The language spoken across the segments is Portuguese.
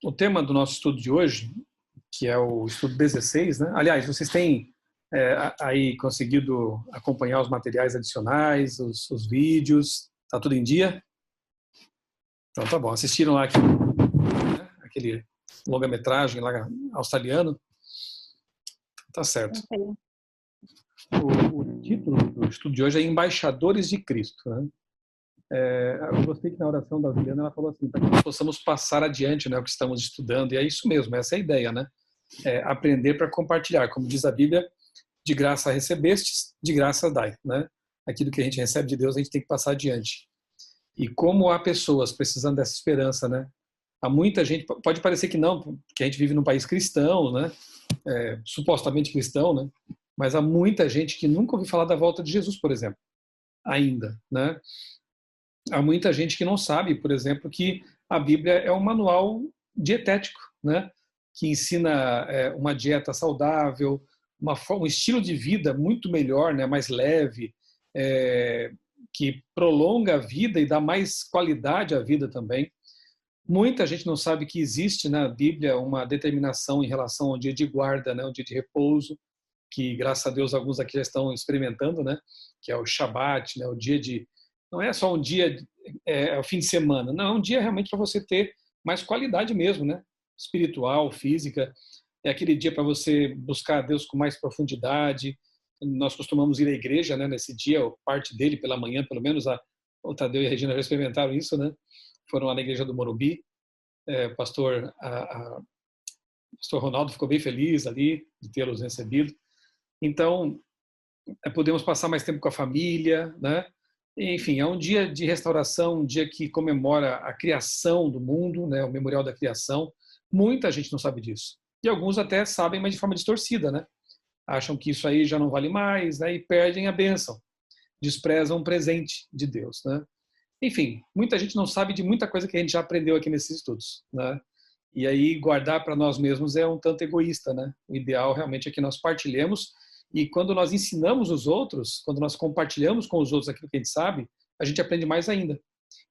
O tema do nosso estudo de hoje, que é o estudo 16, né? Aliás, vocês têm aí conseguido acompanhar os materiais adicionais, os vídeos, tá tudo em dia? Então tá bom, assistiram lá aquele longa-metragem lá australiano? Tá certo. O título do estudo de hoje é Embaixadores de Cristo, né? Eu gostei que na oração da Juliana ela falou assim, para que nós possamos passar adiante, né, o que estamos estudando, e é isso mesmo, essa é a ideia, né? Aprender para compartilhar, como diz a Bíblia, de graça recebestes, de graça dai, né? Aquilo que a gente recebe de Deus, a gente tem que passar adiante. E como há pessoas precisando dessa esperança, né? Há muita gente, pode parecer que não, porque a gente vive num país cristão, né? Supostamente cristão, né? Mas há muita gente que nunca ouviu falar da volta de Jesus, por exemplo, ainda, né? Há muita gente que não sabe, por exemplo, que a Bíblia é um manual dietético, né? Que ensina uma dieta saudável, um estilo de vida muito melhor, né? Mais leve, que prolonga a vida e dá mais qualidade à vida também. Muita gente não sabe que existe na Bíblia uma determinação em relação ao dia de guarda, né? Um dia de repouso, que graças a Deus alguns aqui já estão experimentando, né? Que é o Shabat, né? O dia de não é só um dia, o fim de semana, não, é um dia realmente para você ter mais qualidade mesmo, né? Espiritual, física. É aquele dia para você buscar a Deus com mais profundidade. Nós costumamos ir à igreja, né? Nesse dia, parte dele pela manhã, pelo menos o Tadeu e a Regina já experimentaram isso, né? Foram lá na igreja do Morumbi. O pastor Ronaldo ficou bem feliz ali de tê-los recebido. Então, podemos passar mais tempo com a família, né? Enfim, é um dia de restauração, um dia que comemora a criação do mundo, né? O memorial da criação. Muita gente não sabe disso. E alguns até sabem, mas de forma distorcida, né? Acham que isso aí já não vale mais, né? E perdem a bênção. Desprezam o presente de Deus, né? Enfim, muita gente não sabe de muita coisa que a gente já aprendeu aqui nesses estudos, né? E aí guardar para nós mesmos é um tanto egoísta, né? O ideal realmente é que nós partilhemos. E quando nós ensinamos os outros, quando nós compartilhamos com os outros aquilo que a gente sabe, a gente aprende mais ainda.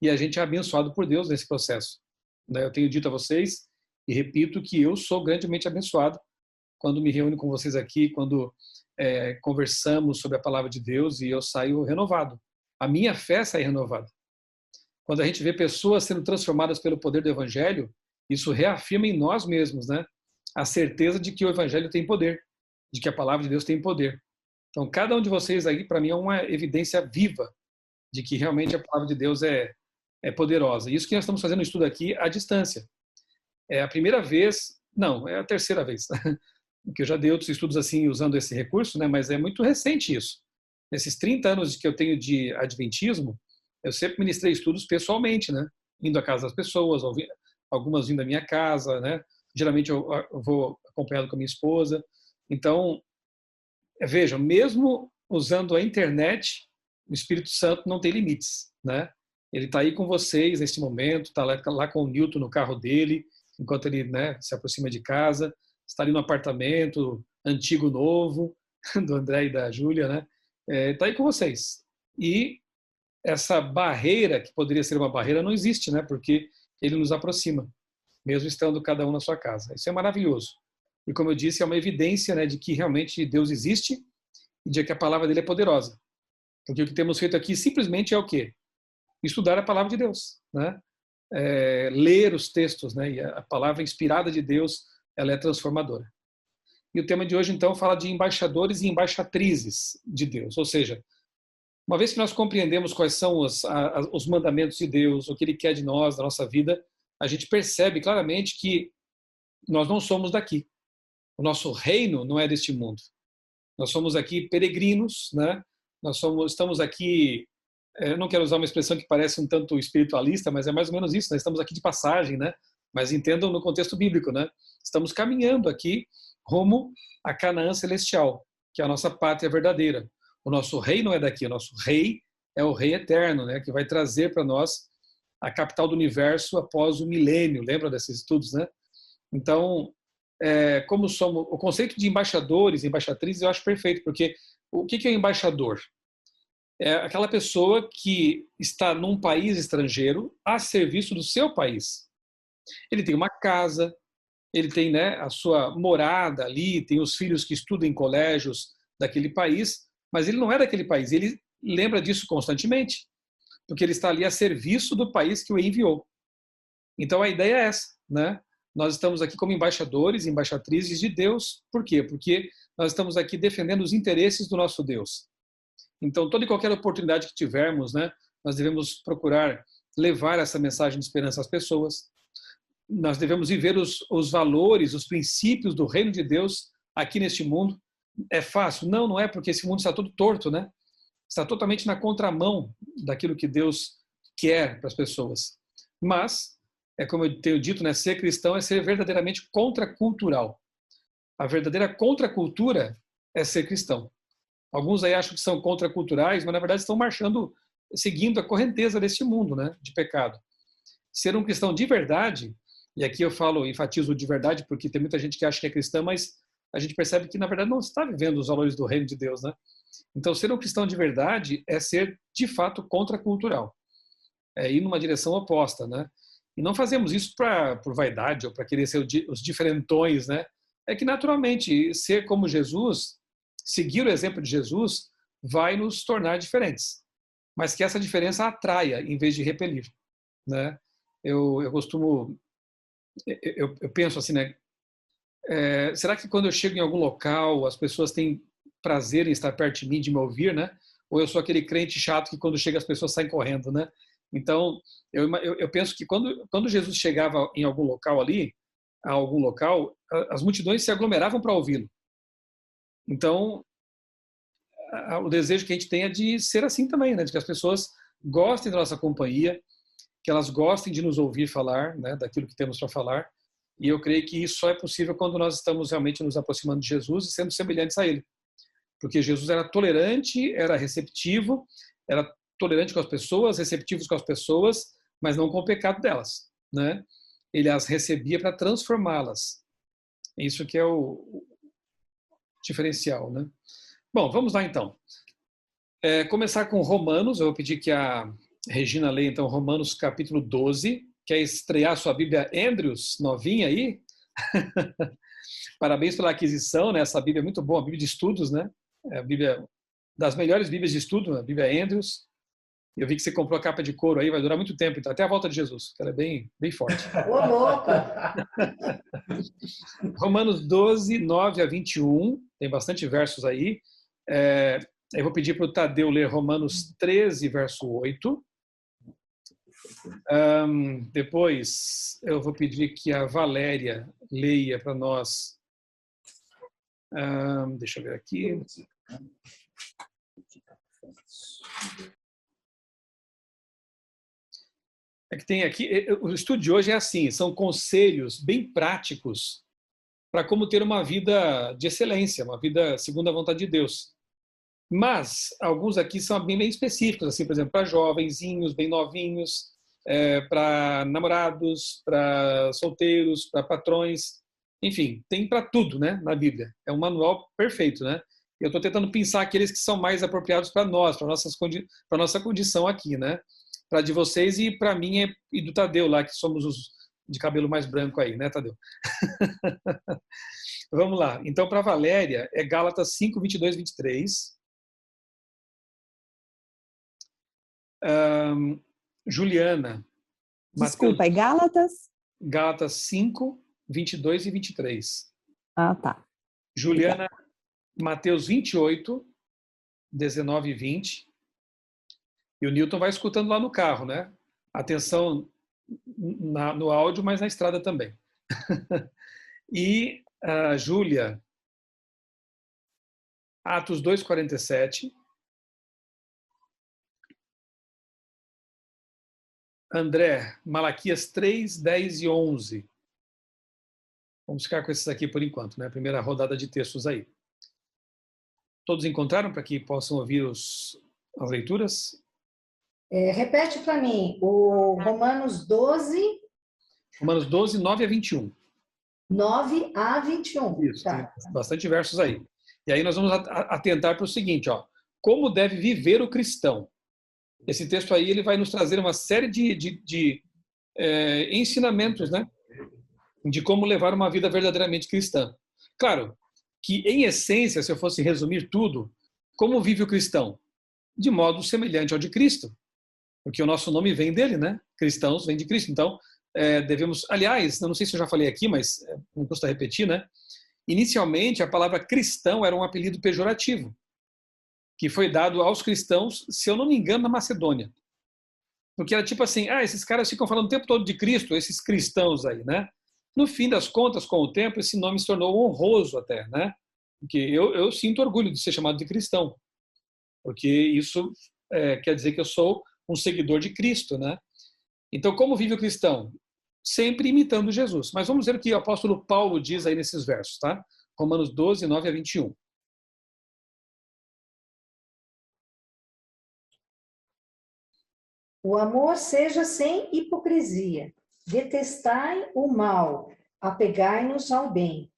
E a gente é abençoado por Deus nesse processo. Eu tenho dito a vocês e repito que eu sou grandemente abençoado quando me reúno com vocês aqui, quando conversamos sobre a palavra de Deus e eu saio renovado. A minha fé sai renovada. Quando a gente vê pessoas sendo transformadas pelo poder do Evangelho, isso reafirma em nós mesmos, né? A certeza de que o Evangelho tem poder, de que a palavra de Deus tem poder. Então, cada um de vocês aí, para mim, é uma evidência viva de que realmente a palavra de Deus é poderosa. Isso que nós estamos fazendo um estudo aqui à distância. É a primeira vez, não, é a terceira vez, que eu já dei outros estudos assim, usando esse recurso, né? Mas é muito recente isso. Nesses 30 anos que eu tenho de adventismo, eu sempre ministrei estudos pessoalmente, né? Indo à casa das pessoas, algumas vindo à minha casa, né? Geralmente eu vou acompanhado com a minha esposa. Então, vejam, mesmo usando a internet, o Espírito Santo não tem limites, né? Ele está aí com vocês neste momento, está lá com o Newton no carro dele, enquanto ele, né, se aproxima de casa, está ali no apartamento antigo, novo, do André e da Júlia, né? Está aí com vocês. E essa barreira, que poderia ser uma barreira, não existe, né? Porque ele nos aproxima, mesmo estando cada um na sua casa. Isso é maravilhoso. E como eu disse, é uma evidência, né, de que realmente Deus existe e de que a palavra dele é poderosa. Porque o que temos feito aqui simplesmente é o quê? Estudar a palavra de Deus, né? Ler os textos, né? E a palavra inspirada de Deus, ela é transformadora. E o tema de hoje, então, fala de embaixadores e embaixatrizes de Deus. Ou seja, uma vez que nós compreendemos quais são os mandamentos de Deus, o que Ele quer de nós, da nossa vida, a gente percebe claramente que nós não somos daqui. O nosso reino não é deste mundo. Nós somos aqui peregrinos, né? Estamos aqui, eu não quero usar uma expressão que parece um tanto espiritualista, mas é mais ou menos isso, nós estamos aqui de passagem, né? Mas entendam no contexto bíblico, né? Estamos caminhando aqui rumo a Canaã celestial, que é a nossa pátria verdadeira. O nosso rei não é daqui, o nosso rei é o rei eterno, né? Que vai trazer para nós a capital do universo após o milênio. Lembra desses estudos, né? Então, como somos, o conceito de embaixadores, embaixatrizes, eu acho perfeito, porque o que é um embaixador? É aquela pessoa que está num país estrangeiro a serviço do seu país. Ele tem uma casa, ele tem, né, a sua morada ali, tem os filhos que estudam em colégios daquele país, mas ele não é daquele país. Ele lembra disso constantemente, porque ele está ali a serviço do país que o enviou. Então a ideia é essa, né? Nós estamos aqui como embaixadores, embaixatrizes de Deus. Por quê? Porque nós estamos aqui defendendo os interesses do nosso Deus. Então, toda e qualquer oportunidade que tivermos, né, nós devemos procurar levar essa mensagem de esperança às pessoas. Nós devemos viver os valores, os princípios do reino de Deus aqui neste mundo. É fácil? Não, não é, porque esse mundo está todo torto, né? Está totalmente na contramão daquilo que Deus quer para as pessoas. Mas, é como eu tenho dito, né, ser cristão é ser verdadeiramente contracultural. A verdadeira contracultura é ser cristão. Alguns aí acham que são contraculturais, mas na verdade estão marchando, seguindo a correnteza deste mundo, né, de pecado. Ser um cristão de verdade, e aqui eu falo, enfatizo de verdade, porque tem muita gente que acha que é cristã, mas a gente percebe que na verdade não está vivendo os valores do reino de Deus, né? Então, ser um cristão de verdade é ser de fato contracultural, é ir numa direção oposta, né? E não fazemos isso por vaidade ou para querer ser os diferentões, né? É que naturalmente ser como Jesus, seguir o exemplo de Jesus, vai nos tornar diferentes, mas que essa diferença atraia em vez de repelir, né? Eu costumo, eu penso assim, né? Será que quando eu chego em algum local as pessoas têm prazer em estar perto de mim, de me ouvir, né? Ou eu sou aquele crente chato que quando chega as pessoas saem correndo, né? Então, eu penso que quando Jesus chegava em algum local ali, a algum local, as multidões se aglomeravam para ouvi-lo. Então, o desejo que a gente tem é de ser assim também, né? De que as pessoas gostem da nossa companhia, que elas gostem de nos ouvir falar, né? Daquilo que temos para falar. E eu creio que isso só é possível quando nós estamos realmente nos aproximando de Jesus e sendo semelhantes a Ele. Porque Jesus era tolerante, era receptivo, era tolerante com as pessoas, receptivo com as pessoas, mas não com o pecado delas, né? Ele as recebia para transformá-las. Isso que é o diferencial, né? Bom, vamos lá então. Começar com Romanos, eu vou pedir que a Regina leia então Romanos capítulo 12, quer estrear sua Bíblia Andrews, novinha aí? Parabéns pela aquisição, né? Essa Bíblia é muito boa, a Bíblia de estudos, né? É a Bíblia das melhores Bíblias de estudo, a Bíblia Andrews. Eu vi que você comprou a capa de couro aí, vai durar muito tempo, então, até a volta de Jesus, que ela é bem, bem forte. Ô, louco! Romanos 12, 9 a 21, tem bastante versos aí. Eu vou pedir para o Tadeu ler Romanos 13, verso 8. Depois, eu vou pedir que a Valéria leia para nós. Deixa eu ver aqui. É que tem aqui, o estudo de hoje é assim, são conselhos bem práticos para como ter uma vida de excelência, uma vida segundo a vontade de Deus. Mas alguns aqui são bem específicos, assim, por exemplo, para jovenzinhos, bem novinhos, para namorados, para solteiros, para patrões, enfim, tem para tudo, né, na Bíblia. É um manual perfeito, né? Eu estou tentando pensar aqueles que são mais apropriados para nós, para nossa condição aqui, né? Para de vocês e para mim e do Tadeu lá, que somos os de cabelo mais branco aí, né, Tadeu? Vamos lá. Então, para Valéria, é Gálatas 5, 22, 23. Juliana. Desculpa, é Gálatas? Gálatas 5, 22 e 23. Ah, tá. Juliana, Mateus 28, 19 e 20. E o Newton vai escutando lá no carro, né? Atenção no áudio, mas na estrada também. E a Júlia, Atos 2, 47. André, Malaquias 3, 10 e 11. Vamos ficar com esses aqui por enquanto, né? Primeira rodada de textos aí. Todos encontraram para que possam ouvir as leituras? Repete para mim, o Romanos 12... Romanos 12, 9 a 21. 9 a 21. Isso, tá. tem bastante versos aí. E aí nós vamos atentar para o seguinte, ó. Como deve viver o cristão? Esse texto aí ele vai nos trazer uma série de ensinamentos, né? de como levar uma vida verdadeiramente cristã. Claro que, em essência, se eu fosse resumir tudo, como vive o cristão? De modo semelhante ao de Cristo, porque o nosso nome vem dele, né? Cristãos vem de Cristo. Então, devemos... Aliás, eu não sei se eu já falei aqui, mas não custa repetir, né? Inicialmente, a palavra cristão era um apelido pejorativo, que foi dado aos cristãos, se eu não me engano, na Macedônia. Porque era tipo assim, esses caras ficam falando o tempo todo de Cristo, esses cristãos aí, né? No fim das contas, com o tempo, esse nome se tornou honroso até, né? Porque eu sinto orgulho de ser chamado de cristão, porque isso quer dizer que eu sou um seguidor de Cristo, né? Então, como vive o cristão? Sempre imitando Jesus. Mas vamos ver o que o apóstolo Paulo diz aí nesses versos, tá? Romanos 12, 9 a 21. O amor seja sem hipocrisia. Detestai o mal, apegai-nos ao bem.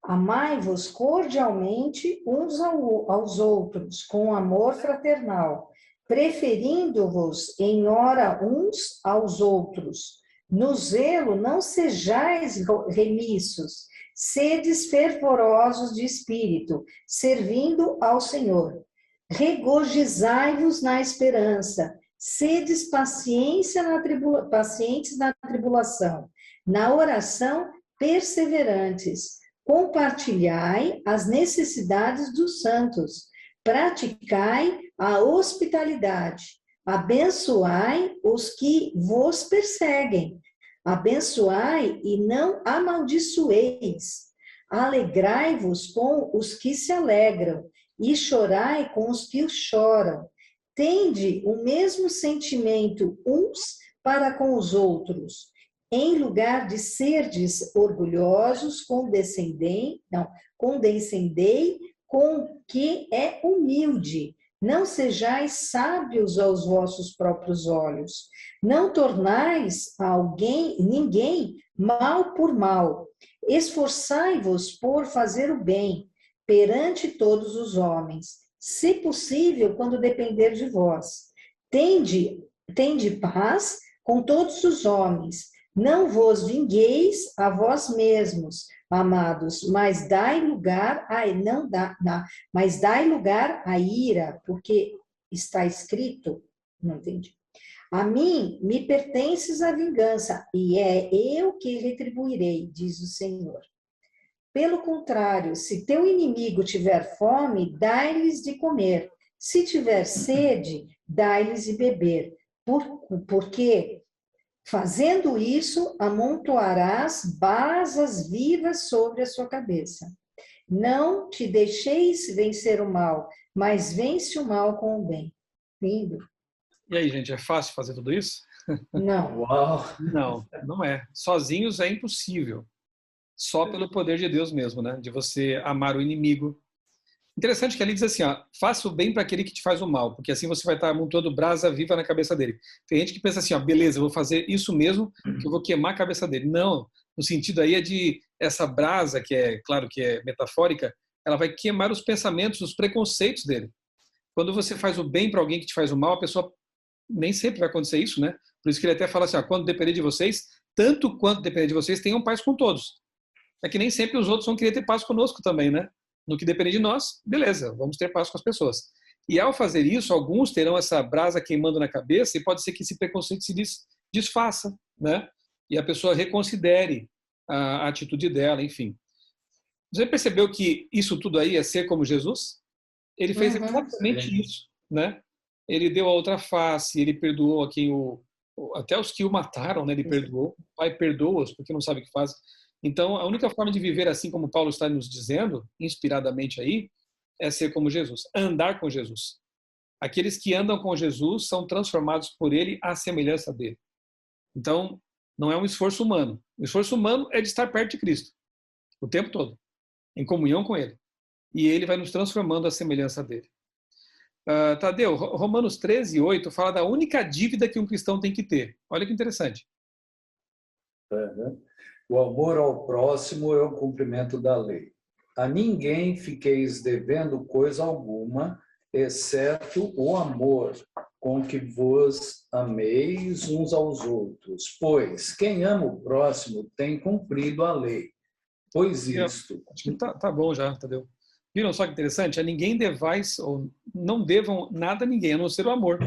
Amai-vos cordialmente uns aos outros, com amor fraternal, preferindo-vos em hora uns aos outros. No zelo não sejais remissos, sedes fervorosos de espírito, servindo ao Senhor. Regozijai-vos na esperança, sedes pacientes na tribulação, na oração perseverantes. Compartilhai as necessidades dos santos, praticai a hospitalidade, abençoai os que vos perseguem, abençoai e não amaldiçoeis, alegrai-vos com os que se alegram e chorai com os que choram. Tende o mesmo sentimento uns para com os outros. Em lugar de serdes orgulhosos, condescendei com que é humilde. Não sejais sábios aos vossos próprios olhos. Não tornais ninguém mal por mal. Esforçai-vos por fazer o bem perante todos os homens, se possível, quando depender de vós. Tende paz com todos os homens. Não vos vingueis a vós mesmos, amados, mas dai lugar à ira, porque está escrito, não entendi. A mim me pertences a vingança, e é eu que retribuirei, diz o Senhor. Pelo contrário, se teu inimigo tiver fome, dai-lhes de comer. Se tiver sede, dai-lhes de beber. Porque fazendo isso, amontoarás brasas vivas sobre a sua cabeça. Não te deixeis vencer o mal, mas vence o mal com o bem. Lindo. E aí, gente, é fácil fazer tudo isso? Não. Uau! Não, não é. Sozinhos é impossível. Só pelo poder de Deus mesmo, né? De você amar o inimigo. Interessante que ali diz assim, faça o bem para aquele que te faz o mal, porque assim você vai estar amontoando brasa viva na cabeça dele. Tem gente que pensa assim, beleza, eu vou fazer isso mesmo, que eu vou queimar a cabeça dele. Não, no sentido aí é de essa brasa, que é, claro que é metafórica, ela vai queimar os pensamentos, os preconceitos dele. Quando você faz o bem para alguém que te faz o mal, a pessoa nem sempre vai acontecer isso, né? Por isso que ele até fala assim, quando depender de vocês, tanto quanto depender de vocês, tenham paz com todos. É que nem sempre os outros vão querer ter paz conosco também, né? No que depender de nós, beleza, vamos ter paz com as pessoas. E ao fazer isso, alguns terão essa brasa queimando na cabeça e pode ser que esse preconceito se desfaça, né? E a pessoa reconsidere a atitude dela, enfim. Você percebeu que isso tudo aí é ser como Jesus? Ele fez exatamente isso, né? Ele deu a outra face, ele perdoou a quem até os que o mataram, né? Ele perdoou. Pai, perdoa-os porque não sabe o que faz. Então, a única forma de viver assim como Paulo está nos dizendo, inspiradamente aí, é ser como Jesus, andar com Jesus. Aqueles que andam com Jesus são transformados por ele à semelhança dele. Então, não é um esforço humano. O esforço humano é de estar perto de Cristo, o tempo todo, em comunhão com ele. E ele vai nos transformando à semelhança dele. Tadeu, Romanos 13, 8 fala da única dívida que um cristão tem que ter. Olha que interessante. O amor ao próximo é o cumprimento da lei. A ninguém fiqueis devendo coisa alguma, exceto o amor com que vos ameis uns aos outros, pois quem ama o próximo tem cumprido a lei. Pois isto... Acho que tá bom já, Tadeu. Viram só que interessante? A ninguém devais, ou não devam nada a ninguém, a não ser o amor.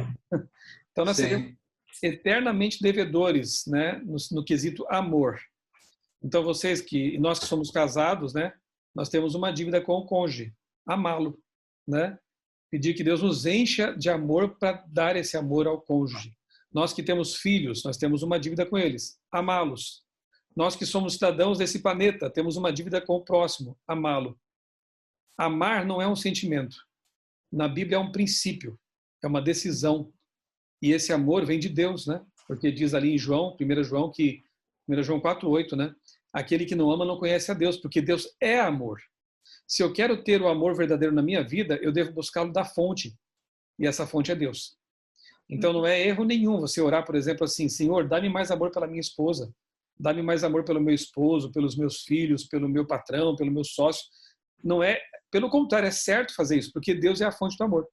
Então nós seremos eternamente devedores, né, no quesito amor. Então nós que somos casados, né, nós temos uma dívida com o cônjuge, amá-lo, né? Pedir que Deus nos encha de amor para dar esse amor ao cônjuge. Nós que temos filhos, nós temos uma dívida com eles, amá-los. Nós que somos cidadãos desse planeta, temos uma dívida com o próximo, amá-lo. Amar não é um sentimento. Na Bíblia é um princípio, é uma decisão. E esse amor vem de Deus, né? Porque diz ali em João, 1 João 4:8, né? Aquele que não ama não conhece a Deus, porque Deus é amor. Se eu quero ter o amor verdadeiro na minha vida, eu devo buscá-lo da fonte. E essa fonte é Deus. Então não é erro nenhum você orar, por exemplo, assim: Senhor, dá-me mais amor pela minha esposa, dá-me mais amor pelo meu esposo, pelos meus filhos, pelo meu patrão, pelo meu sócio. Não é, pelo contrário, é certo fazer isso, porque Deus é a fonte do amor.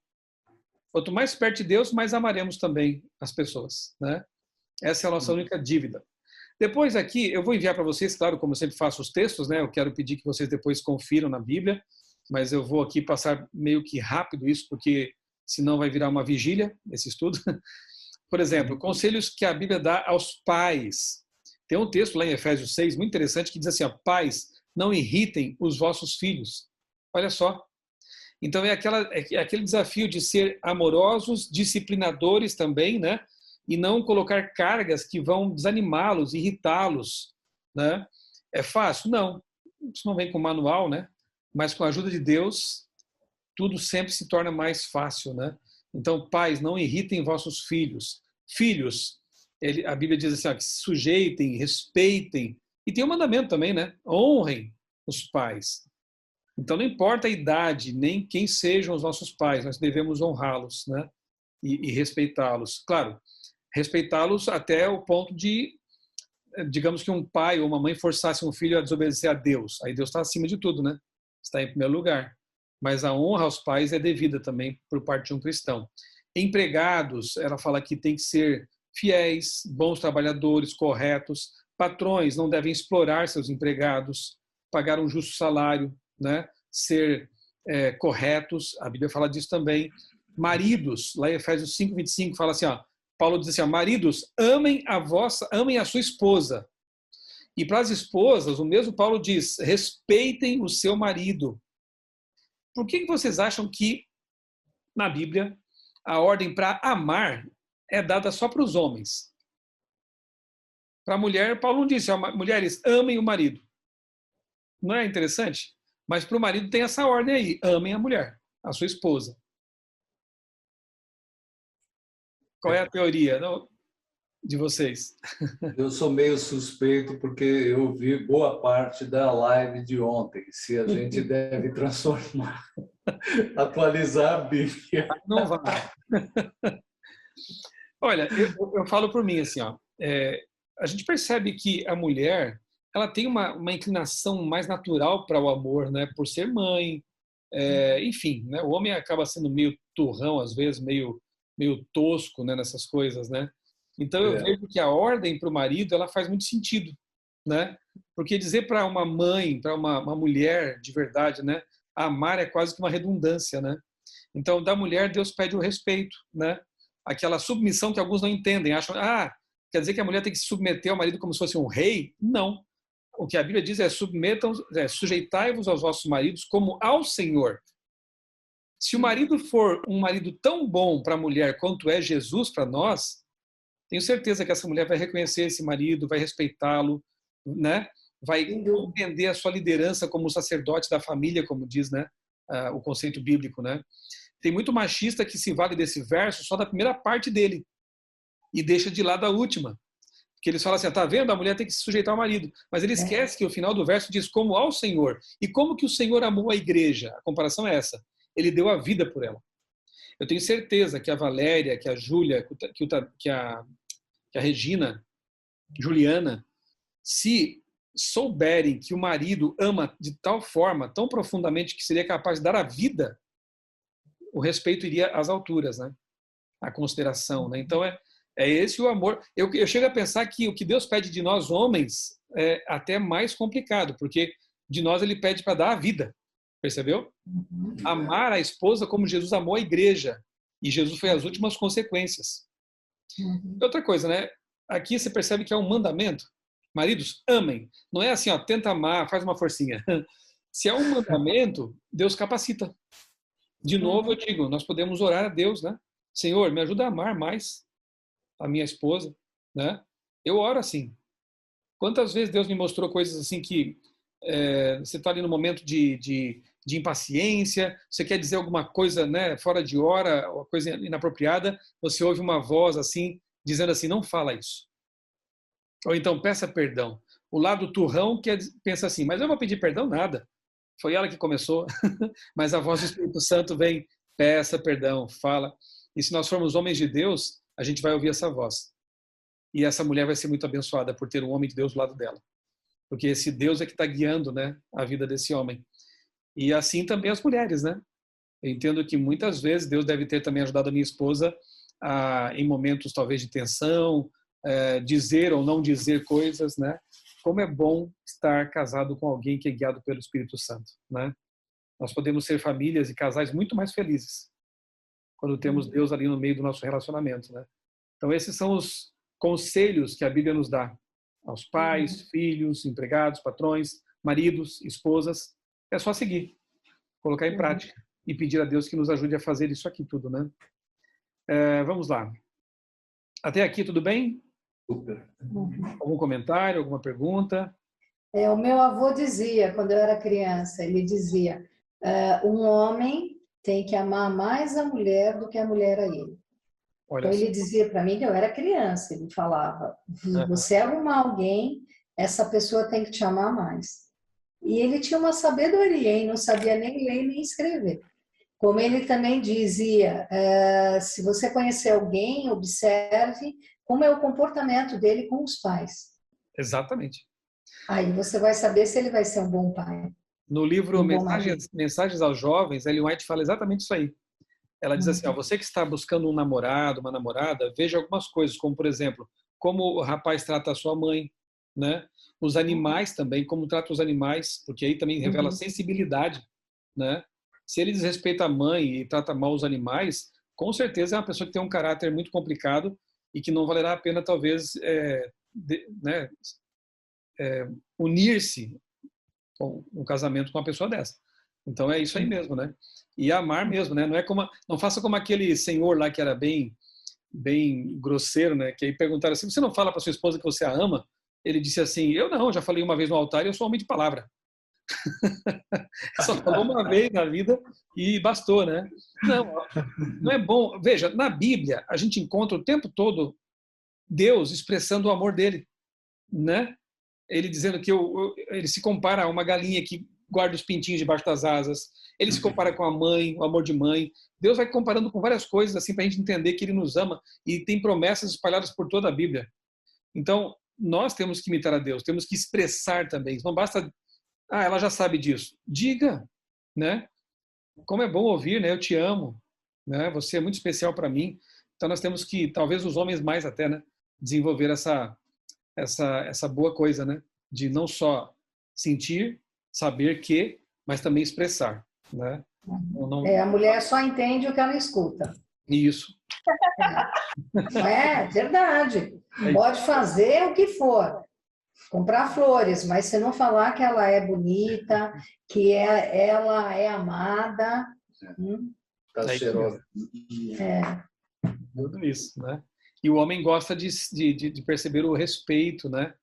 Quanto mais perto de Deus, mais amaremos também as pessoas, né? Essa é a nossa única dívida. Depois aqui, eu vou enviar para vocês, claro, como eu sempre faço os textos, né? Eu quero pedir que vocês depois confiram na Bíblia, mas eu vou aqui passar meio que rápido isso, porque senão vai virar uma vigília, esse estudo. Por exemplo, conselhos que a Bíblia dá aos pais. Tem um texto lá em Efésios 6, muito interessante, que diz assim: ó, pais, não irritem os vossos filhos. Olha só. Então é aquele desafio de ser amorosos, disciplinadores também, né? E não colocar cargas que vão desanimá-los, irritá-los, né? É fácil? Não. Isso não vem com manual, né? Mas com a ajuda de Deus, tudo sempre se torna mais fácil, né? Então, pais, não irritem vossos filhos. Filhos, a Bíblia diz assim, ó, que se sujeitem, respeitem. E tem um mandamento também, né? Honrem os pais. Então, não importa a idade, nem quem sejam os nossos pais, nós devemos honrá-los, né? E respeitá-los. Claro, respeitá-los até o ponto de, digamos que um pai ou uma mãe forçasse um filho a desobedecer a Deus. Aí Deus está acima de tudo, né? Está em primeiro lugar. Mas a honra aos pais é devida também por parte de um cristão. Empregados, ela fala que tem que ser fiéis, bons trabalhadores, corretos. Patrões não devem explorar seus empregados, pagar um justo salário, né? Ser corretos, a Bíblia fala disso também. Maridos, lá em Efésios 5:25 fala assim, ó, Paulo diz assim, ó, maridos, amem a sua esposa. E para as esposas, o mesmo Paulo diz, respeitem o seu marido. Por que vocês acham que na Bíblia a ordem para amar é dada só para os homens? Para a mulher, Paulo não disse, ó, mulheres, amem o marido. Não é interessante? Mas para o marido tem essa ordem aí, amem a mulher, a sua esposa. Qual é a teoria de vocês? Eu sou meio suspeito porque eu vi boa parte da live de ontem. Se a gente deve transformar, atualizar a Bíblia. Não vai. Olha, eu falo por mim assim, ó, a gente percebe que a mulher ela tem uma inclinação mais natural para o amor, né? Por ser mãe, enfim, né? O homem acaba sendo meio turrão às vezes, meio tosco, né? Nessas coisas, né? Então eu vejo que a ordem para o marido ela faz muito sentido, né? Porque dizer para uma mãe, para uma mulher de verdade, né? Amar é quase que uma redundância, né? Então da mulher Deus pede o respeito, né? Aquela submissão que alguns não entendem, acham, quer dizer que a mulher tem que se submeter ao marido como se fosse um rei? Não. O que a Bíblia diz é sujeitai-vos aos vossos maridos como ao Senhor. Se o marido for um marido tão bom para a mulher quanto é Jesus para nós, tenho certeza que essa mulher vai reconhecer esse marido, vai respeitá-lo, né? Vai compreender a sua liderança como sacerdote da família, como diz, né? O conceito bíblico, né? Tem muito machista que se vale desse verso só da primeira parte dele e deixa de lado a última. Que eles falam assim, tá vendo? A mulher tem que se sujeitar ao marido. Mas ele esquece que o final do verso diz como ao Senhor. E como que o Senhor amou a igreja? A comparação é essa. Ele deu a vida por ela. Eu tenho certeza que a Valéria, que a Júlia, que a Regina, Juliana, se souberem que o marido ama de tal forma, tão profundamente, que seria capaz de dar a vida, o respeito iria às alturas, né? a consideração, né? Então é esse o amor. Eu chego a pensar que o que Deus pede de nós homens é até mais complicado, porque de nós ele pede para dar a vida, percebeu? Amar a esposa como Jesus amou a igreja, e Jesus foi as últimas consequências. Outra coisa, né? Aqui você percebe que é um mandamento. Maridos, amem. Não é assim, ó, tenta amar, faz uma forcinha. Se é um mandamento, Deus capacita. De novo, eu digo, nós podemos orar a Deus, né? Senhor, me ajuda a amar mais a minha esposa, né? Eu oro assim. Quantas vezes Deus me mostrou coisas assim que você está ali no momento de impaciência, você quer dizer alguma coisa, né, fora de hora, uma coisa inapropriada, você ouve uma voz assim, dizendo assim, não fala isso. Ou então, peça perdão. O lado turrão pensa assim, mas eu vou pedir perdão? Nada. Foi ela que começou. Mas a voz do Espírito Santo vem, peça perdão, fala. E se nós formos homens de Deus, a gente vai ouvir essa voz. E essa mulher vai ser muito abençoada por ter um homem de Deus do lado dela. Porque esse Deus é que está guiando, né, a vida desse homem. E assim também as mulheres, né? Eu entendo que muitas vezes Deus deve ter também ajudado a minha esposa em momentos talvez de tensão, dizer ou não dizer coisas, né? Como é bom estar casado com alguém que é guiado pelo Espírito Santo, né? Nós podemos ser famílias e casais muito mais felizes quando temos Deus ali no meio do nosso relacionamento, né? Então esses são os conselhos que a Bíblia nos dá aos pais, filhos, empregados, patrões, maridos, esposas. É só seguir, colocar em prática e pedir a Deus que nos ajude a fazer isso aqui tudo, né? Vamos lá. Até aqui tudo bem? Super. Algum comentário, alguma pergunta? O meu avô dizia, quando eu era criança, ele dizia, um homem tem que amar mais a mulher do que a mulher a ele. Olha Então só. ele dizia para mim que eu era criança, ele falava, se você arrumar alguém, essa pessoa tem que te amar mais. E ele tinha uma sabedoria, hein? Não sabia nem ler nem escrever. Como ele também dizia, se você conhecer alguém, observe como é o comportamento dele com os pais. Exatamente. Aí você vai saber se ele vai ser um bom pai. No livro Um bom marido. Mensagens aos Jovens, Ellen White fala exatamente isso aí. Ela diz assim, ó, você que está buscando um namorado, uma namorada, veja algumas coisas, como por exemplo, como o rapaz trata a sua mãe, né? Os animais também, como trata os animais, porque aí também revela sensibilidade, né? Se ele desrespeita a mãe e trata mal os animais, com certeza é uma pessoa que tem um caráter muito complicado e que não valerá a pena talvez unir-se com um casamento com uma pessoa dessa. Então é isso aí mesmo, né? E amar mesmo, né? Não faça como aquele senhor lá que era bem grosseiro, né? Que aí perguntaram assim, você não fala para sua esposa que você a ama? Ele disse assim, eu não, já falei uma vez no altar e eu sou homem de palavra. Só falou uma vez na vida e bastou, né? Não é bom. Veja, na Bíblia a gente encontra o tempo todo Deus expressando o amor dele, né? Ele dizendo que ele se compara a uma galinha que guarda os pintinhos debaixo das asas. Ele se compara com a mãe, o amor de mãe. Deus vai comparando com várias coisas assim para a gente entender que ele nos ama e tem promessas espalhadas por toda a Bíblia. Então, nós temos que imitar a Deus, temos que expressar também. Não basta, ela já sabe disso. Diga, né? Como é bom ouvir, né? Eu te amo, né? Você é muito especial para mim. Então, nós temos que, talvez os homens mais até, né? Desenvolver essa boa coisa, né? De não só sentir, saber que, mas também expressar, né? A mulher só entende o que ela escuta. Isso. É verdade. Pode fazer o que for. Comprar flores, mas se não falar que ela é bonita, que ela é amada... Tá cheirosa. Tudo isso, né? E o homem gosta de perceber o respeito, né?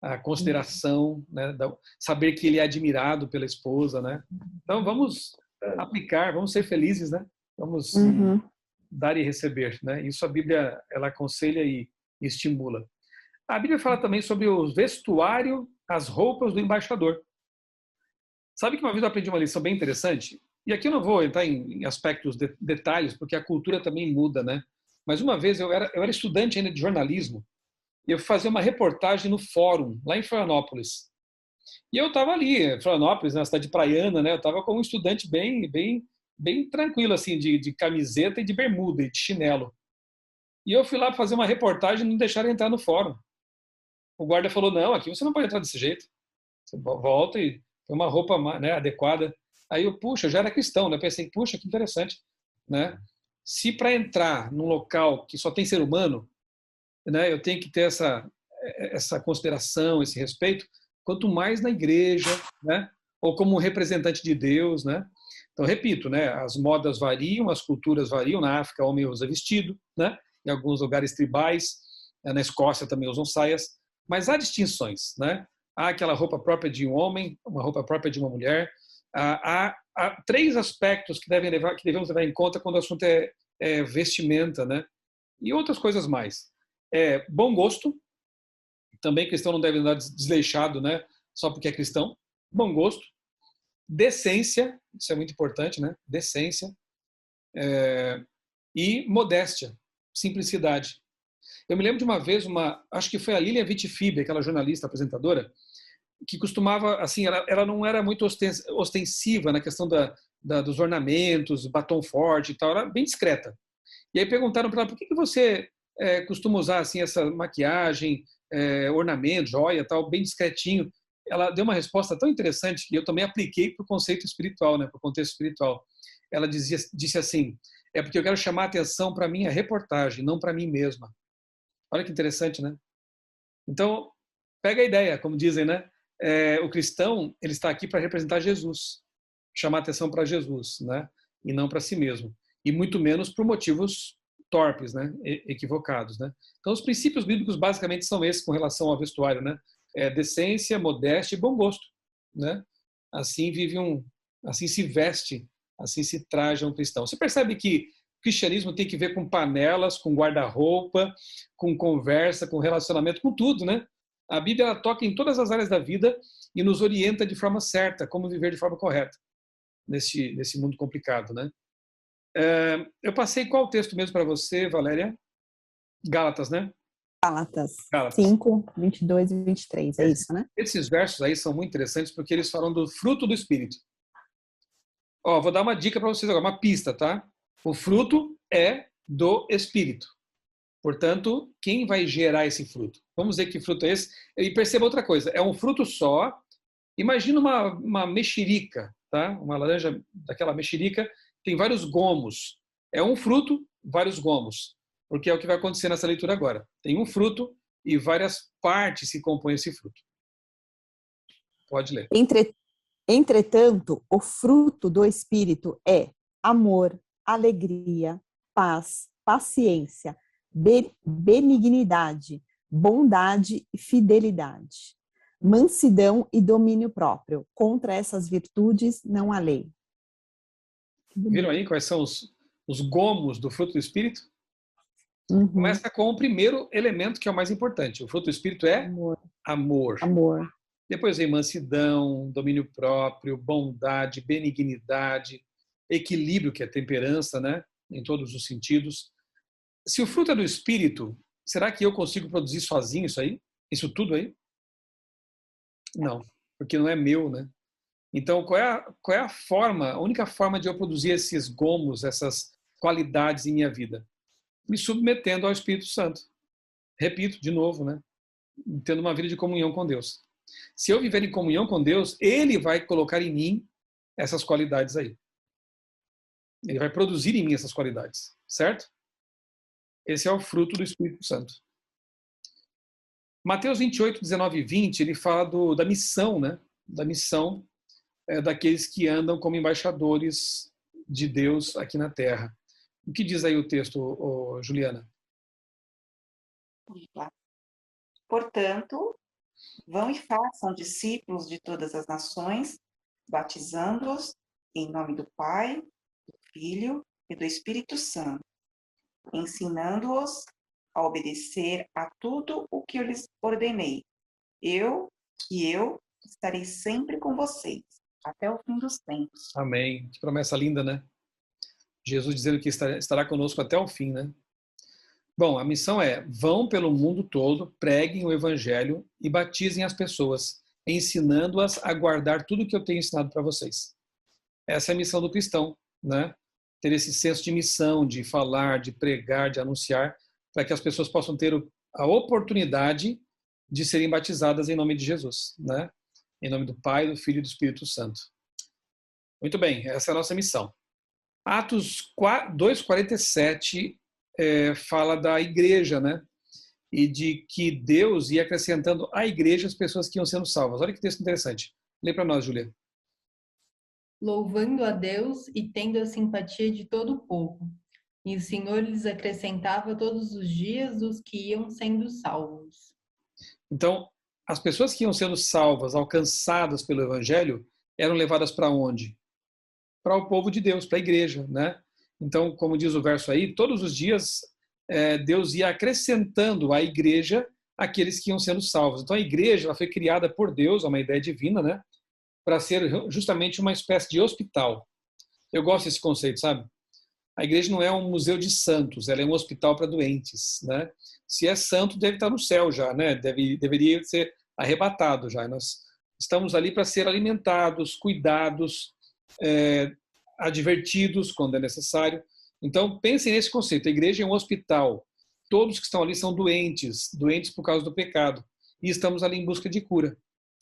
A consideração, né? Saber que ele é admirado pela esposa, né? Então vamos aplicar, vamos ser felizes, né? Vamos dar e receber, né? Isso a Bíblia ela aconselha e estimula. A Bíblia fala também sobre o vestuário, as roupas do embaixador. Sabe que uma vez eu aprendi uma lição bem interessante? E aqui eu não vou entrar em aspectos, detalhes, porque a cultura também muda, né? Mas uma vez eu era estudante ainda de jornalismo e eu fazia uma reportagem no Fórum, lá em Florianópolis. E eu estava ali, Florianópolis, na cidade praiana, né? Eu estava como um estudante bem tranquilo, assim, de camiseta e de bermuda e de chinelo. E eu fui lá fazer uma reportagem e não deixaram entrar no fórum. O guarda falou, não, aqui você não pode entrar desse jeito. Você volta e põe uma roupa, né, adequada. Aí eu, puxa, eu já era cristão, né? Eu pensei, puxa, que interessante, né? Se para entrar num local que só tem ser humano, né, eu tenho que ter essa consideração, esse respeito, quanto mais na igreja, né, ou como um representante de Deus, né? Então, repito, né, as modas variam, as culturas variam. Na África, o homem usa vestido, né? Em alguns lugares tribais, na Escócia também usam saias, mas há distinções, né? Há aquela roupa própria de um homem, uma roupa própria de uma mulher. Há três aspectos que devemos levar em conta quando o assunto é vestimenta, né? E outras coisas mais. Bom gosto, também cristão não deve andar desleixado, né? Só porque é cristão. Bom gosto. Decência, isso é muito importante, né? Decência. E modéstia, simplicidade. Eu me lembro de uma vez, acho que foi a Lilian Vitifib, aquela jornalista, apresentadora, que costumava, assim, ela não era muito ostensiva na questão dos ornamentos, batom forte e tal, era bem discreta. E aí perguntaram para ela, por que você costuma usar assim essa maquiagem, ornamento, joia, tal, bem discretinho? Ela deu uma resposta tão interessante que eu também apliquei para o conceito espiritual, né, para o contexto espiritual. Ela disse assim, é porque eu quero chamar a atenção para a minha reportagem, não para mim mesma. Olha que interessante, né? Então, pega a ideia, como dizem, né? O cristão, ele está aqui para representar Jesus, chamar atenção para Jesus, né? E não para si mesmo. E muito menos por motivos torpes, né? Equivocados, né? Então, os princípios bíblicos basicamente são esses com relação ao vestuário, né? Decência, modéstia e bom gosto, né? Assim assim se veste, assim se traja um cristão. Você percebe que o cristianismo tem que ver com panelas, com guarda-roupa, com conversa, com relacionamento, com tudo, né? A Bíblia ela toca em todas as áreas da vida e nos orienta de forma certa, como viver de forma correta nesse mundo complicado, né? Eu passei qual texto mesmo para você, Valéria? Gálatas, né? Gálatas Gálatas. 5, 22 e 23, é isso, né? Esses versos aí são muito interessantes porque eles falam do fruto do Espírito. Vou dar uma dica para vocês agora, uma pista, tá? O fruto é do Espírito. Portanto, quem vai gerar esse fruto? Vamos ver que fruto é esse. E perceba outra coisa, é um fruto só. Imagina uma mexerica, tá? Uma laranja daquela mexerica, tem vários gomos. É um fruto, vários gomos. Porque é o que vai acontecer nessa leitura agora. Tem um fruto e várias partes que compõem esse fruto. Pode ler. Entretanto, o fruto do Espírito é amor, alegria, paz, paciência, benignidade, bondade e fidelidade, mansidão e domínio próprio. Contra essas virtudes não há lei. Viram aí quais são os gomos do fruto do Espírito? Uhum. Começa com o primeiro elemento, que é o mais importante. O fruto do Espírito é amor. Amor. Depois vem mansidão, domínio próprio, bondade, benignidade, equilíbrio, que é temperança, né? Em todos os sentidos. Se o fruto é do Espírito, será que eu consigo produzir sozinho isso aí? Isso tudo aí? Não, porque não é meu, né? Então, qual é a forma, a única forma de eu produzir esses gomos, essas qualidades em minha vida? Me submetendo ao Espírito Santo. Repito, de novo, né? Tendo uma vida de comunhão com Deus. Se eu viver em comunhão com Deus, Ele vai colocar em mim essas qualidades aí. Ele vai produzir em mim essas qualidades, certo? Esse é o fruto do Espírito Santo. Mateus 28, 19 e 20, ele fala da missão, né? Da missão daqueles que andam como embaixadores de Deus aqui na Terra. O que diz aí o texto, Juliana? Portanto, vão e façam discípulos de todas as nações, batizando-os em nome do Pai, do Filho e do Espírito Santo, ensinando-os a obedecer a tudo o que eu lhes ordenei. Eu estarei sempre com vocês, até o fim dos tempos. Amém. Que promessa linda, né? Jesus dizendo que estará conosco até o fim, né? Bom, a missão é: vão pelo mundo todo, preguem o evangelho e batizem as pessoas, ensinando-as a guardar tudo que eu tenho ensinado para vocês. Essa é a missão do cristão, né? Ter esse senso de missão, de falar, de pregar, de anunciar, para que as pessoas possam ter a oportunidade de serem batizadas em nome de Jesus, né? Em nome do Pai, do Filho e do Espírito Santo. Muito bem, essa é a nossa missão. Atos 2:47 fala da igreja, né? E de que Deus ia acrescentando à igreja as pessoas que iam sendo salvas. Olha que texto interessante. Lê para nós, Júlia. Louvando a Deus e tendo a simpatia de todo o povo. E o Senhor lhes acrescentava todos os dias os que iam sendo salvos. Então, as pessoas que iam sendo salvas, alcançadas pelo Evangelho, eram levadas para onde? Para o povo de Deus, para a igreja, né? Então, como diz o verso aí, todos os dias Deus ia acrescentando à igreja aqueles que iam sendo salvos. Então, a igreja ela foi criada por Deus, é uma ideia divina, né? Para ser justamente uma espécie de hospital. Eu gosto desse conceito, sabe? A igreja não é um museu de santos, ela é um hospital para doentes, né? Se é santo, deve estar no céu já, né? Deveria ser arrebatado já. Nós estamos ali para ser alimentados, cuidados, advertidos quando é necessário. Então, pensem nesse conceito. A igreja é um hospital. Todos que estão ali são doentes, doentes por causa do pecado. E estamos ali em busca de cura.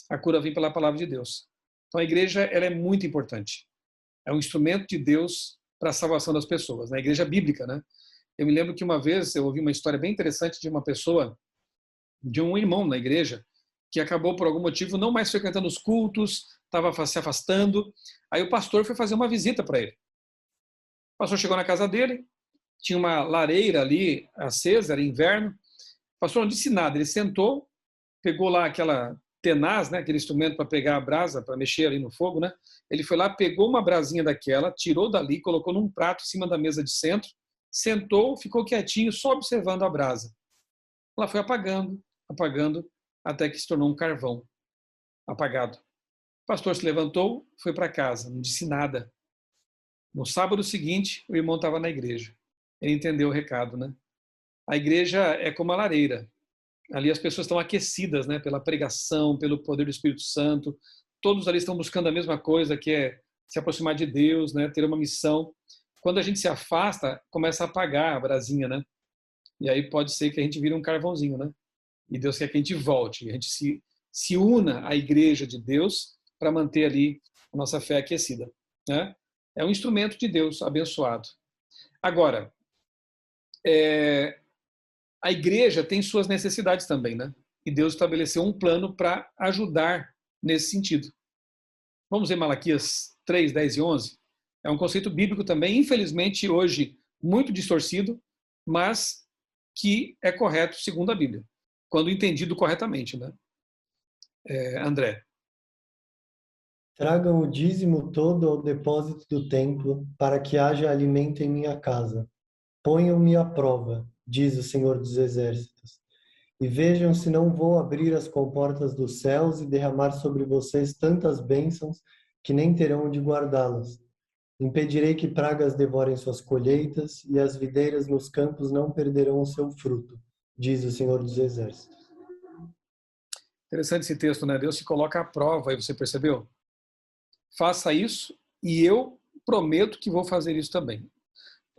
A cura vem pela palavra de Deus. Então, a igreja ela é muito importante. É um instrumento de Deus para a salvação das pessoas. Na igreja bíblica, né? Eu me lembro que uma vez eu ouvi uma história bem interessante de uma pessoa, de um irmão na igreja, que acabou por algum motivo não mais frequentando os cultos, estava se afastando. Aí o pastor foi fazer uma visita para ele. O pastor chegou na casa dele, tinha uma lareira ali acesa, era inverno. O pastor não disse nada, ele sentou, pegou lá aquela tenaz, né, aquele instrumento para pegar a brasa, para mexer ali no fogo, né? Ele foi lá, pegou uma brasinha daquela, tirou dali, colocou num prato em cima da mesa de centro, sentou, ficou quietinho, só observando a brasa. Ela foi apagando, apagando, até que se tornou um carvão apagado. O pastor se levantou, foi para casa, não disse nada. No sábado seguinte, o irmão estava na igreja. Ele entendeu o recado, né? A igreja é como a lareira. Ali as pessoas estão aquecidas, né, pela pregação, pelo poder do Espírito Santo. Todos ali estão buscando a mesma coisa, que é se aproximar de Deus, né, ter uma missão. Quando a gente se afasta, começa a apagar a brasinha, né? E aí pode ser que a gente vire um carvãozinho, né? E Deus quer que a gente volte, a gente se una à igreja de Deus para manter ali a nossa fé aquecida, né? É um instrumento de Deus abençoado. Agora, a igreja tem suas necessidades também, né? E Deus estabeleceu um plano para ajudar nesse sentido. Vamos ver Malaquias 3, 10 e 11. É um conceito bíblico também, infelizmente, hoje muito distorcido, mas que é correto segundo a Bíblia, quando entendido corretamente, né? André. Tragam o dízimo todo ao depósito do templo, para que haja alimento em minha casa. Ponham-me à prova, diz o Senhor dos Exércitos, e vejam se não vou abrir as comportas dos céus e derramar sobre vocês tantas bênçãos que nem terão onde guardá-las. Impedirei que pragas devorem suas colheitas, e as videiras nos campos não perderão o seu fruto, diz o Senhor dos Exércitos. Interessante esse texto, né? Deus se coloca à prova, aí você percebeu? Faça isso e eu prometo que vou fazer isso também.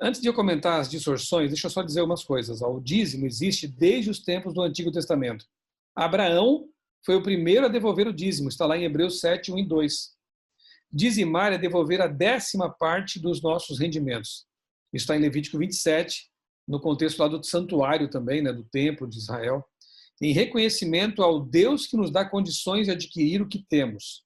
Antes de eu comentar as distorções, deixa eu só dizer umas coisas. O dízimo existe desde os tempos do Antigo Testamento. Abraão foi o primeiro a devolver o dízimo, está lá em Hebreus 7, 1 e 2. Dizimar é devolver a 10ª parte dos nossos rendimentos. Isso está em Levítico 27, no contexto lá do santuário também, né, do templo de Israel. Em reconhecimento ao Deus que nos dá condições de adquirir o que temos.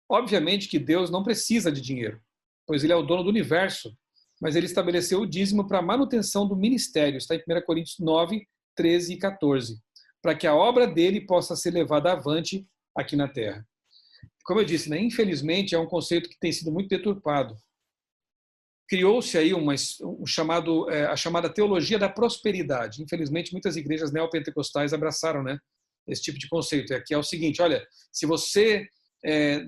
Obviamente que Deus não precisa de dinheiro, pois Ele é o dono do universo, mas Ele estabeleceu o dízimo para a manutenção do ministério, está em 1 Coríntios 9, 13 e 14, para que a obra dele possa ser levada avante aqui na terra. Como eu disse, né, infelizmente é um conceito que tem sido muito deturpado. Criou-se aí a chamada teologia da prosperidade. Infelizmente, muitas igrejas neopentecostais abraçaram, né, esse tipo de conceito. Aqui é o seguinte, olha, se você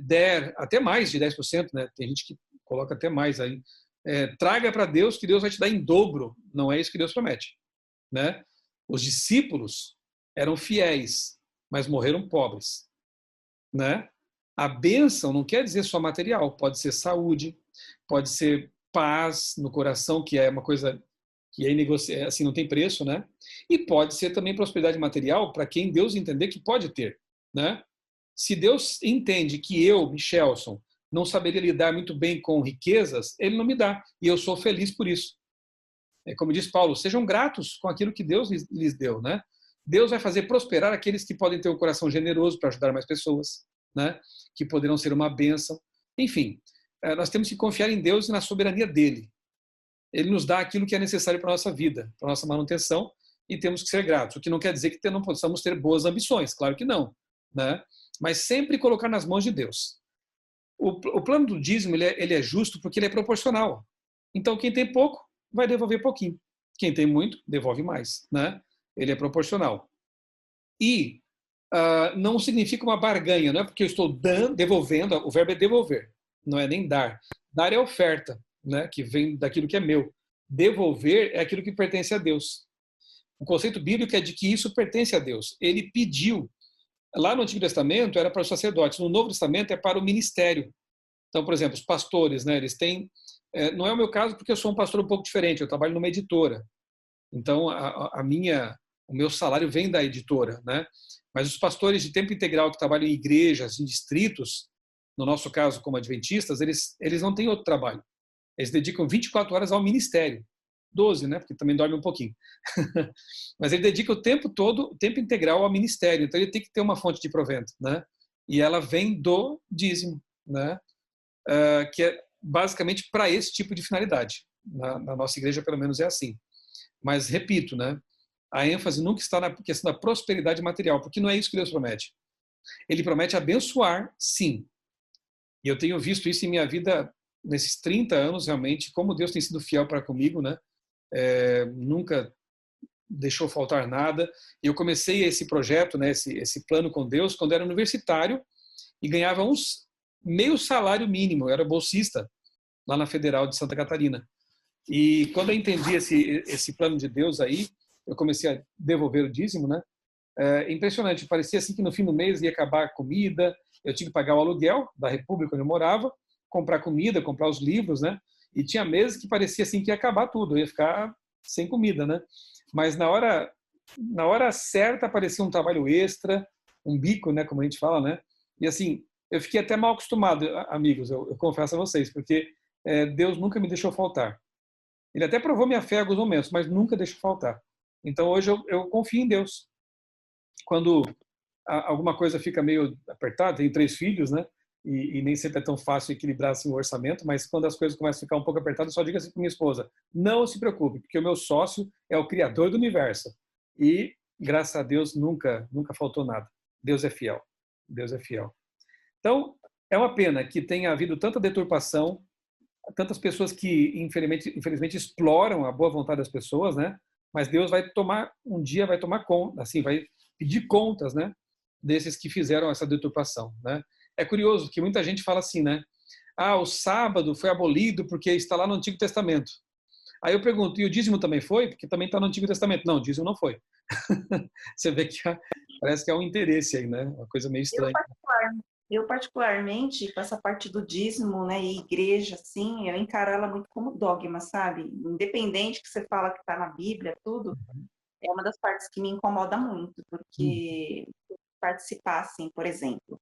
der até mais de 10%, né, tem gente que coloca até mais aí, traga para Deus que Deus vai te dar em dobro. Não é isso que Deus promete, né? Os discípulos eram fiéis, mas morreram pobres, né? A bênção não quer dizer só material, pode ser saúde, pode ser paz no coração, que é uma coisa que é assim, não tem preço, né? E pode ser também prosperidade material para quem Deus entender que pode ter, né? Se Deus entende que eu, Michelson, não saberia lidar muito bem com riquezas, Ele não me dá. E eu sou feliz por isso. É como diz Paulo, sejam gratos com aquilo que Deus lhes deu, né? Deus vai fazer prosperar aqueles que podem ter um coração generoso para ajudar mais pessoas, né? Que poderão ser uma bênção. Enfim, nós temos que confiar em Deus e na soberania dele. Ele nos dá aquilo que é necessário para a nossa vida, para a nossa manutenção, e temos que ser gratos. O que não quer dizer que não possamos ter boas ambições, claro que não, né? Mas sempre colocar nas mãos de Deus. O plano do dízimo ele é justo porque ele é proporcional. Então, quem tem pouco vai devolver pouquinho. Quem tem muito, devolve mais, né? Ele é proporcional. E não significa uma barganha, não é porque eu estou devolvendo, o verbo é devolver, não é nem dar. Dar é oferta, né? Que vem daquilo que é meu. Devolver é aquilo que pertence a Deus. O conceito bíblico é de que isso pertence a Deus. Ele pediu. Lá no Antigo Testamento era para os sacerdotes, no Novo Testamento é para o ministério. Então, por exemplo, os pastores, né, eles têm... não é o meu caso porque eu sou um pastor um pouco diferente, eu trabalho numa editora. Então, o meu salário vem da editora, né? Mas os pastores de tempo integral que trabalham em igrejas, em distritos, no nosso caso como adventistas, eles não têm outro trabalho. Eles dedicam 24 horas ao ministério. 12, né? Porque também dorme um pouquinho. Mas ele dedica o tempo todo, o tempo integral ao ministério. Então ele tem que ter uma fonte de provento, né? E ela vem do dízimo, né? Que é basicamente para esse tipo de finalidade. Na nossa igreja, pelo menos, é assim. Mas, repito, né? A ênfase nunca está na questão da prosperidade material, porque não é isso que Deus promete. Ele promete abençoar, sim. E eu tenho visto isso em minha vida nesses 30 anos, realmente, como Deus tem sido fiel para comigo, né? Nunca deixou faltar nada. Eu comecei esse projeto, né, esse plano com Deus, quando eu era universitário e ganhava meio salário mínimo. Eu era bolsista lá na Federal de Santa Catarina. E quando eu entendi esse plano de Deus aí, eu comecei a devolver o dízimo, né? Impressionante, parecia assim que no fim do mês ia acabar a comida, eu tinha que pagar o aluguel da República onde eu morava, comprar comida, comprar os livros, né? E tinha meses que parecia assim que ia acabar tudo, eu ia ficar sem comida, né? Mas na hora certa aparecia um trabalho extra, um bico, né, como a gente fala, né? E assim, eu fiquei até mal acostumado, amigos, eu confesso a vocês, porque Deus nunca me deixou faltar. Ele até provou minha fé em alguns momentos, mas nunca deixou faltar. Então hoje eu confio em Deus. Quando alguma coisa fica meio apertada, tenho 3 filhos, né? E nem sempre é tão fácil equilibrar assim, o orçamento, mas quando as coisas começam a ficar um pouco apertadas, eu só digo assim para minha esposa, não se preocupe, porque o meu sócio é o Criador do universo. E, graças a Deus, nunca faltou nada. Deus é fiel. Deus é fiel. Então, é uma pena que tenha havido tanta deturpação, tantas pessoas que, infelizmente, exploram a boa vontade das pessoas, né? Mas Deus um dia vai tomar conta, assim, vai pedir contas, né? Desses que fizeram essa deturpação, né? É curioso que muita gente fala assim, né? O sábado foi abolido porque está lá no Antigo Testamento. Aí eu pergunto, e o dízimo também foi? Porque também está no Antigo Testamento. Não, o dízimo não foi. Você vê que parece que há um interesse aí, né? Uma coisa meio estranha. Eu particularmente, com essa parte do dízimo, né, e igreja, assim, eu encaro ela muito como dogma, sabe? Independente que você fala que está na Bíblia, tudo, é uma das partes que me incomoda muito, porque participar, assim, por exemplo,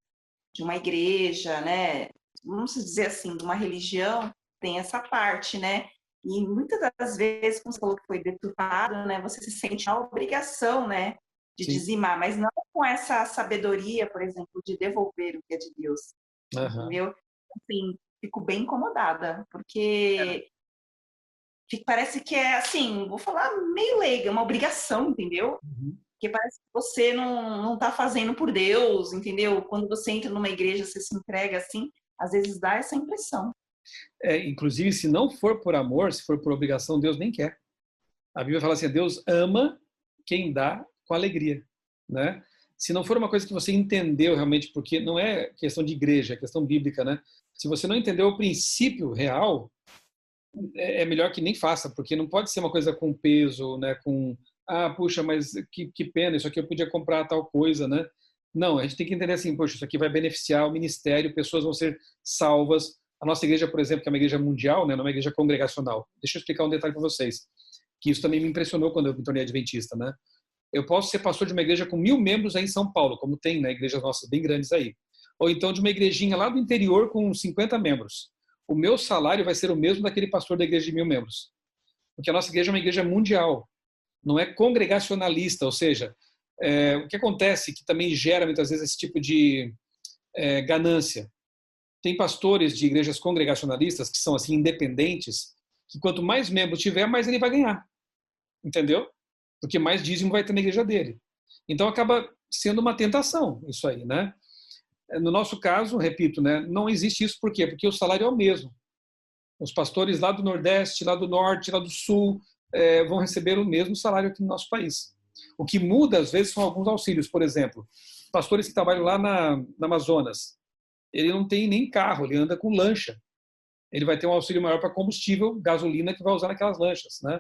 de uma igreja, né, vamos dizer assim, de uma religião, tem essa parte, né? E muitas das vezes, como você falou que foi deturpado, né, você se sente a obrigação, né, de dizimar, mas não com essa sabedoria, por exemplo, de devolver o que é de Deus. Entendeu? Assim, fico bem incomodada, porque parece que é assim, vou falar meio leiga, uma obrigação, entendeu? Porque parece que você não está fazendo por Deus, entendeu? Quando você entra numa igreja, você se entrega assim, às vezes dá essa impressão. Inclusive, se não for por amor, se for por obrigação, Deus nem quer. A Bíblia fala assim, Deus ama quem dá com alegria, né? Se não for uma coisa que você entendeu realmente, porque não é questão de igreja, é questão bíblica, né? Se você não entendeu o princípio real, é melhor que nem faça, porque não pode ser uma coisa com peso, né? Puxa, mas que pena, isso aqui eu podia comprar tal coisa, né? Não, a gente tem que entender assim, poxa, isso aqui vai beneficiar o ministério, pessoas vão ser salvas. A nossa igreja, por exemplo, que é uma igreja mundial, né? Não é uma igreja congregacional. Deixa eu explicar um detalhe para vocês. que isso também me impressionou quando eu me tornei adventista, né? Eu posso ser pastor de uma igreja com 1.000 membros aí em São Paulo, como tem, né, igrejas nossas bem grandes aí. Ou então de uma igrejinha lá do interior com 50 membros. O meu salário vai ser o mesmo daquele pastor da igreja de 1.000 membros. Porque a nossa igreja é uma igreja mundial, não é congregacionalista, ou seja, o que acontece que também gera muitas vezes esse tipo de ganância. Tem pastores de igrejas congregacionalistas que são assim independentes, que quanto mais membro tiver, mais ele vai ganhar. Entendeu? Porque mais dízimo vai ter na igreja dele. Então acaba sendo uma tentação isso aí, né? No nosso caso, repito, né, não existe isso. Por quê? Porque o salário é o mesmo. Os pastores lá do Nordeste, lá do Norte, lá do Sul, vão receber o mesmo salário aqui no nosso país. O que muda, às vezes, são alguns auxílios. Por exemplo, pastores que trabalham lá na Amazonas, ele não tem nem carro, ele anda com lancha. Ele vai ter um auxílio maior para combustível, gasolina, que vai usar naquelas lanchas, né?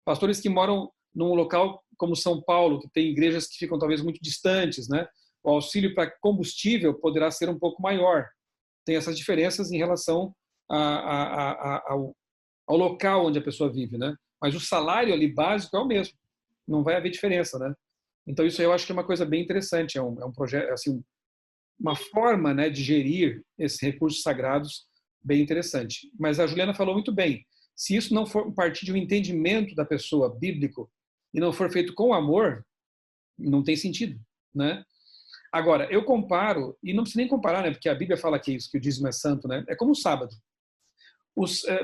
Pastores que moram num local como São Paulo, que tem igrejas que ficam talvez muito distantes, né? O auxílio para combustível poderá ser um pouco maior. Tem essas diferenças em relação ao local onde a pessoa vive, né? Mas o salário ali básico é o mesmo. Não vai haver diferença, né? Então isso aí eu acho que é uma coisa bem interessante. É um projeto, assim, uma forma, né, de gerir esses recursos sagrados bem interessante. Mas a Juliana falou muito bem. Se isso não for partir de um entendimento da pessoa bíblico e não for feito com amor, não tem sentido, né? Agora, eu comparo, e não precisa nem comparar, né? Porque a Bíblia fala que isso, que o dízimo é santo, né? É como o sábado.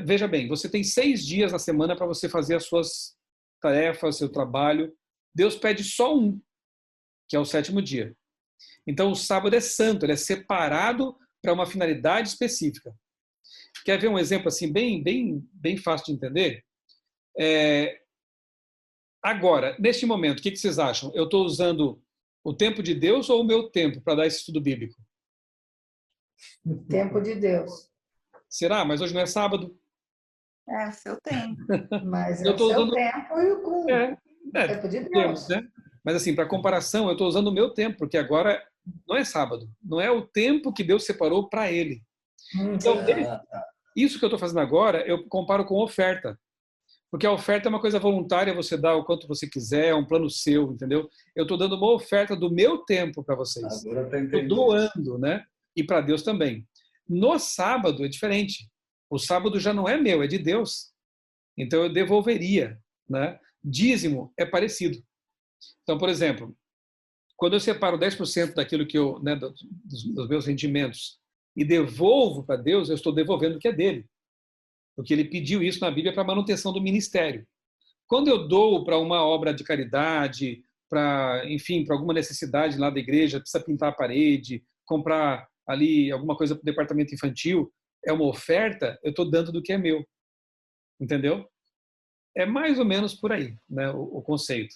Veja bem, você tem 6 dias na semana para você fazer as suas tarefas, seu trabalho. Deus pede só um, que é o 7º dia. Então, o sábado é santo, ele é separado para uma finalidade específica. Quer ver um exemplo assim bem fácil de entender? Agora, neste momento, o que vocês acham? Eu estou usando o tempo de Deus ou o meu tempo para dar esse estudo bíblico? Tempo de Deus. Será? Mas hoje não é sábado? É o seu tempo. Mas Eu é o estou seu usando... tempo e o tempo de temos, Deus. né? Mas assim, para comparação, eu estou usando o meu tempo, porque agora não é sábado. Não é o tempo que Deus separou para ele. Então, isso que eu estou fazendo agora, eu comparo com oferta. Porque a oferta é uma coisa voluntária, você dá o quanto você quiser, é um plano seu, entendeu? Eu estou dando uma oferta do meu tempo para vocês. Estou doando, né? E para Deus também. No sábado é diferente. O sábado já não é meu, é de Deus. Então eu devolveria, né? Dízimo é parecido. Então, por exemplo, quando eu separo 10% daquilo que eu, né, dos meus rendimentos e devolvo para Deus, eu estou devolvendo o que é dele. Porque ele pediu isso na Bíblia para manutenção do ministério. Quando eu dou para uma obra de caridade, enfim, para alguma necessidade lá da igreja, precisa pintar a parede, comprar ali alguma coisa para o departamento infantil, é uma oferta, eu estou dando do que é meu. Entendeu? É mais ou menos por aí, né, o conceito.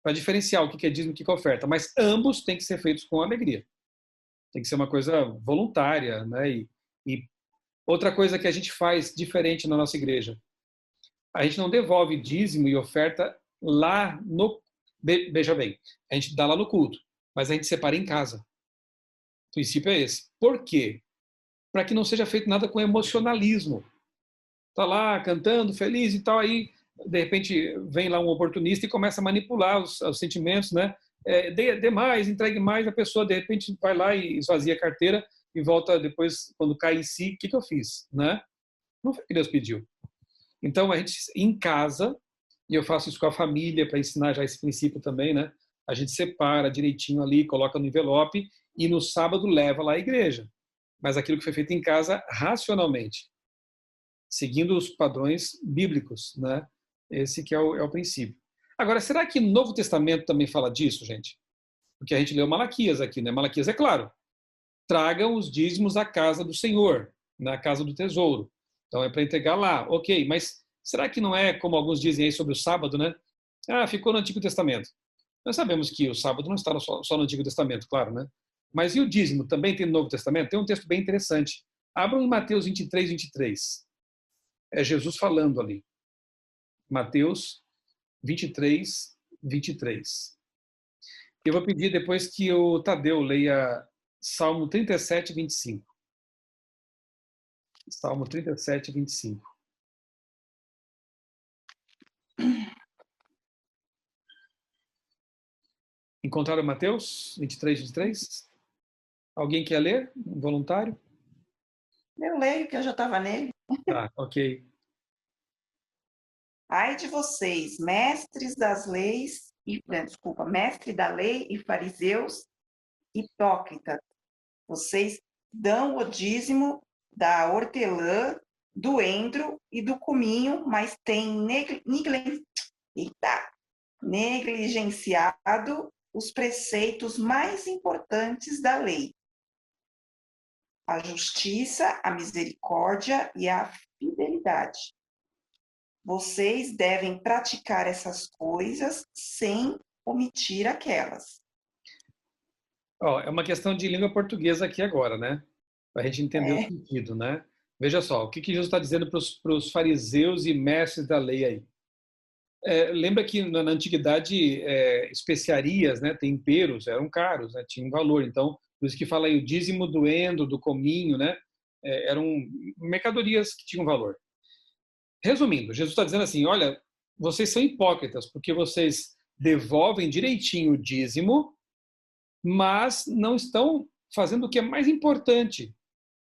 Para diferenciar o que é dízimo e o que é oferta. Mas ambos têm que ser feitos com alegria. Tem que ser uma coisa voluntária, né? E outra coisa que a gente faz diferente na nossa igreja, a gente não devolve dízimo e oferta lá no... Veja bem, a gente dá lá no culto, mas a gente separa em casa. O princípio é esse. Por quê? Para que não seja feito nada com emocionalismo. Tá lá cantando, feliz e tal, aí de repente vem lá um oportunista e começa a manipular os sentimentos, né? Dê mais, entregue mais, a pessoa de repente vai lá e esvazia a carteira e volta depois, quando cai em si, o que eu fiz, né? Não foi o que Deus pediu. Então, a gente, em casa, e eu faço isso com a família para ensinar já esse princípio também, né? A gente separa direitinho ali, coloca no envelope e no sábado leva lá à igreja. Mas aquilo que foi feito em casa, racionalmente, seguindo os padrões bíblicos, né? Esse que é o princípio. Agora, será que o Novo Testamento também fala disso, gente? Porque a gente leu Malaquias aqui, né? Malaquias é claro. Tragam os dízimos à casa do Senhor, na casa do tesouro. Então é para entregar lá. Ok, mas será que não é como alguns dizem aí sobre o sábado, né? Ah, ficou no Antigo Testamento. Nós sabemos que o sábado não está só no Antigo Testamento, claro, né? Mas e o dízimo? Também tem no Novo Testamento? Tem um texto bem interessante. Abram em Mateus 23, 23. É Jesus falando ali. Mateus 23, 23. Eu vou pedir depois que o Tadeu leia Salmo 37, 25. Salmo 37, 25. Encontraram Mateus 23, 23? Alguém quer ler? Um voluntário? Eu leio, que eu já estava nele. Tá, ok. Ai de vocês, mestres das leis, mestre da lei e fariseus, hipócritas. Vocês dão o dízimo da hortelã, do endro e do cominho, mas têm negligenciado os preceitos mais importantes da lei: a justiça, a misericórdia e a fidelidade. Vocês devem praticar essas coisas sem omitir aquelas. Ó, é uma questão de língua portuguesa aqui agora, né? Para a gente entender o sentido, né? Veja só, o que Jesus está dizendo para os fariseus e mestres da lei aí? Lembra que na antiguidade especiarias, né, temperos eram caros, né, tinham valor. Então, por isso que fala aí o dízimo do endro, do cominho, né? Eram mercadorias que tinham valor. Resumindo, Jesus está dizendo assim, olha, vocês são hipócritas porque vocês devolvem direitinho o dízimo, mas não estão fazendo o que é mais importante.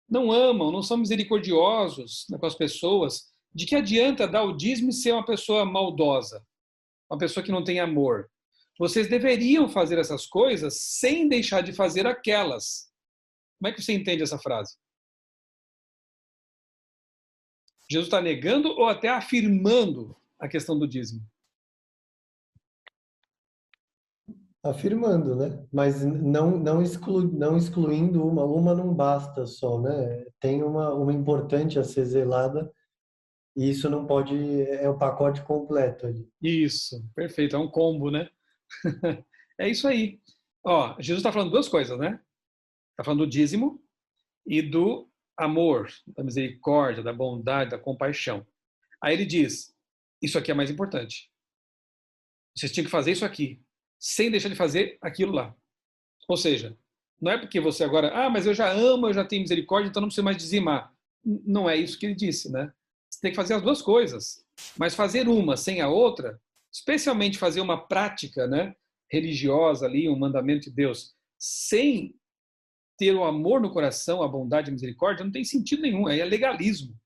Não amam, não são misericordiosos, né, com as pessoas. De que adianta dar o dízimo e ser uma pessoa maldosa? Uma pessoa que não tem amor? Vocês deveriam fazer essas coisas sem deixar de fazer aquelas. Como é que você entende essa frase? Jesus está negando ou até afirmando a questão do dízimo? Afirmando, né? Mas não excluindo uma não basta só, né? Tem uma importante a ser zelada e isso não pode, é o pacote completo ali. Isso, perfeito, é um combo, né? É isso aí. Ó, Jesus está falando duas coisas, né? Está falando do dízimo e do amor, da misericórdia, da bondade, da compaixão. Aí ele diz, isso aqui é mais importante. Vocês tinham que fazer isso aqui, sem deixar de fazer aquilo lá. Ou seja, não é porque você agora, mas eu já amo, eu já tenho misericórdia, então não preciso mais dizimar. Não é isso que ele disse, né? Você tem que fazer as duas coisas. Mas fazer uma sem a outra, especialmente fazer uma prática, né, religiosa ali, um mandamento de Deus, sem ter o amor no coração, a bondade e a misericórdia, não tem sentido nenhum. Aí é legalismo.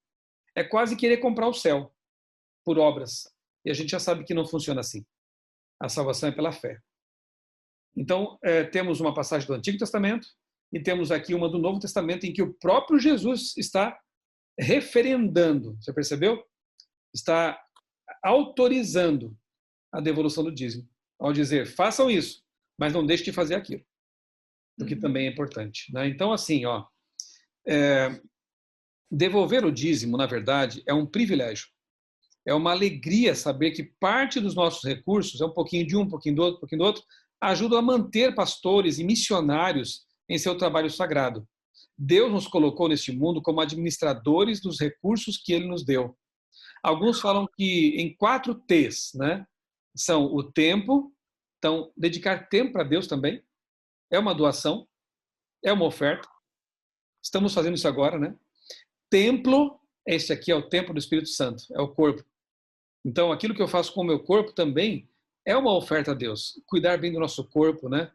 É quase querer comprar o céu por obras. E a gente já sabe que não funciona assim. A salvação é pela fé. Então, temos uma passagem do Antigo Testamento e temos aqui uma do Novo Testamento em que o próprio Jesus está referendando, você percebeu? Está autorizando a devolução do dízimo, ao dizer, façam isso, mas não deixem de fazer aquilo, o que também é importante, né? Então, assim, devolver o dízimo, na verdade, é um privilégio. É uma alegria saber que parte dos nossos recursos, é um pouquinho de um pouquinho do outro, um pouquinho do outro, ajuda a manter pastores e missionários em seu trabalho sagrado. Deus nos colocou neste mundo como administradores dos recursos que Ele nos deu. Alguns falam que em 4 T's, né? São o tempo, então dedicar tempo para Deus também, é uma doação, é uma oferta. Estamos fazendo isso agora, né? Templo, este aqui é o templo do Espírito Santo, é o corpo. Então, aquilo que eu faço com o meu corpo também é uma oferta a Deus. Cuidar bem do nosso corpo, né?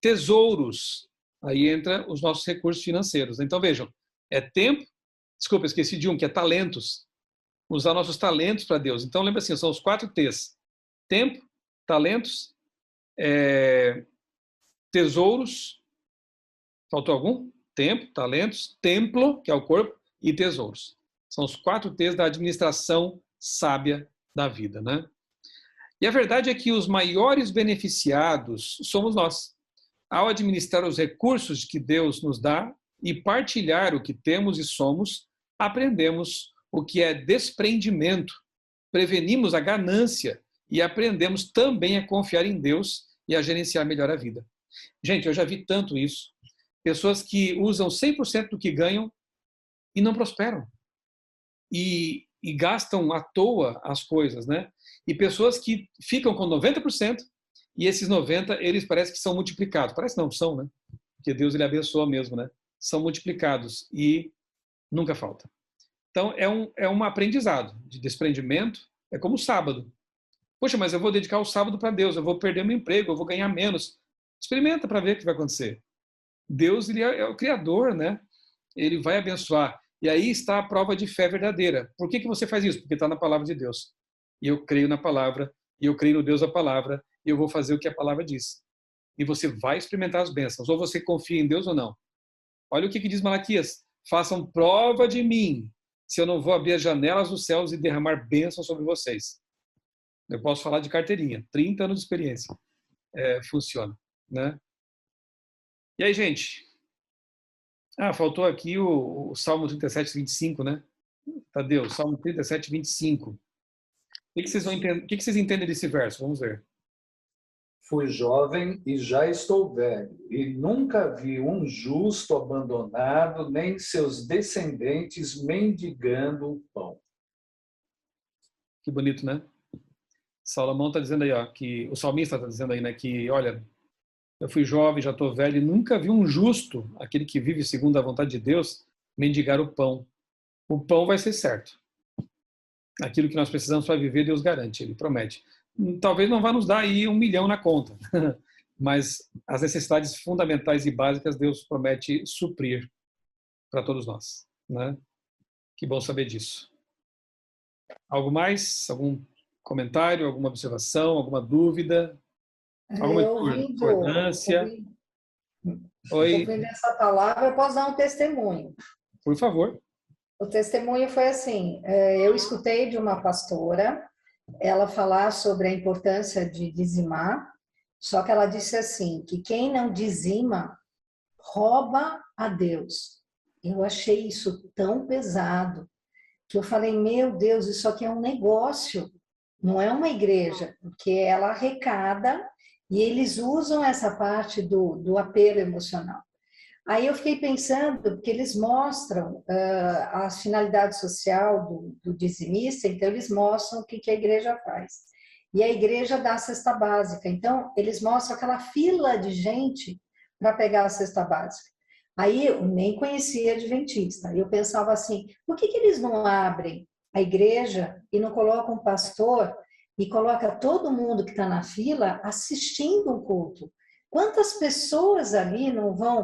Tesouros, aí entra os nossos recursos financeiros. Então, vejam, é tempo, desculpa, esqueci de um, que é talentos. Usar nossos talentos para Deus. Então, lembra assim, são os 4 T's. Tempo, talentos, tesouros, faltou algum? Tempo, talentos, templo, que é o corpo, e tesouros. São os 4 T's da administração sábia da vida, né? E a verdade é que os maiores beneficiados somos nós. Ao administrar os recursos que Deus nos dá e partilhar o que temos e somos, aprendemos o que é desprendimento, prevenimos a ganância e aprendemos também a confiar em Deus e a gerenciar melhor a vida. Gente, eu já vi tanto isso. Pessoas que usam 100% do que ganham e não prosperam. E gastam à toa as coisas, né? E pessoas que ficam com 90% e esses 90% eles parecem que são multiplicados. Parece não, são, né? Porque Deus ele abençoa mesmo, né? São multiplicados e nunca falta. Então, é um aprendizado de desprendimento. É como o sábado. Poxa, mas eu vou dedicar o sábado para Deus, eu vou perder meu emprego, eu vou ganhar menos. Experimenta para ver o que vai acontecer. Deus, ele é o Criador, né? Ele vai abençoar. E aí está a prova de fé verdadeira. Por que você faz isso? Porque está na palavra de Deus. E eu creio na palavra, e eu creio no Deus da palavra, e eu vou fazer o que a palavra diz. E você vai experimentar as bênçãos. Ou você confia em Deus ou não. Olha o que diz Malaquias. Façam prova de mim, se eu não vou abrir as janelas dos céus e derramar bênçãos sobre vocês. Eu posso falar de carteirinha. 30 anos de experiência. Funciona, né? E aí, gente? Faltou aqui o Salmo 37, 25, né? Tadeu, Salmo 37, 25. O que vocês entendem desse verso? Vamos ver. Fui jovem e já estou velho, e nunca vi um justo abandonado, nem seus descendentes mendigando o pão. Que bonito, né? Salomão está dizendo aí, ó, que o salmista está dizendo aí, né, que, olha, eu fui jovem, já estou velho, e nunca vi um justo, aquele que vive segundo a vontade de Deus, mendigar o pão. O pão vai ser certo. Aquilo que nós precisamos para viver, Deus garante, Ele promete. Talvez não vá nos dar aí 1 milhão na conta, mas as necessidades fundamentais e básicas Deus promete suprir para todos nós, né? Que bom saber disso. Algo mais? Algum comentário, alguma observação, alguma dúvida? Alguma discordância? Ouvindo essa palavra, eu posso dar um testemunho. Por favor. O testemunho foi assim, eu escutei de uma pastora ela falar sobre a importância de dizimar, só que ela disse assim, que quem não dizima rouba a Deus. Eu achei isso tão pesado, que eu falei, meu Deus, isso aqui é um negócio, não é uma igreja, porque ela arrecada e eles usam essa parte do apelo emocional. Aí eu fiquei pensando, porque eles mostram a finalidade social do dizimista, então eles mostram o que a igreja faz. E a igreja dá a cesta básica, então eles mostram aquela fila de gente para pegar a cesta básica. Aí eu nem conhecia adventista, eu pensava assim, por que eles não abrem a igreja e não colocam um pastor e coloca todo mundo que está na fila assistindo o culto? Quantas pessoas ali não vão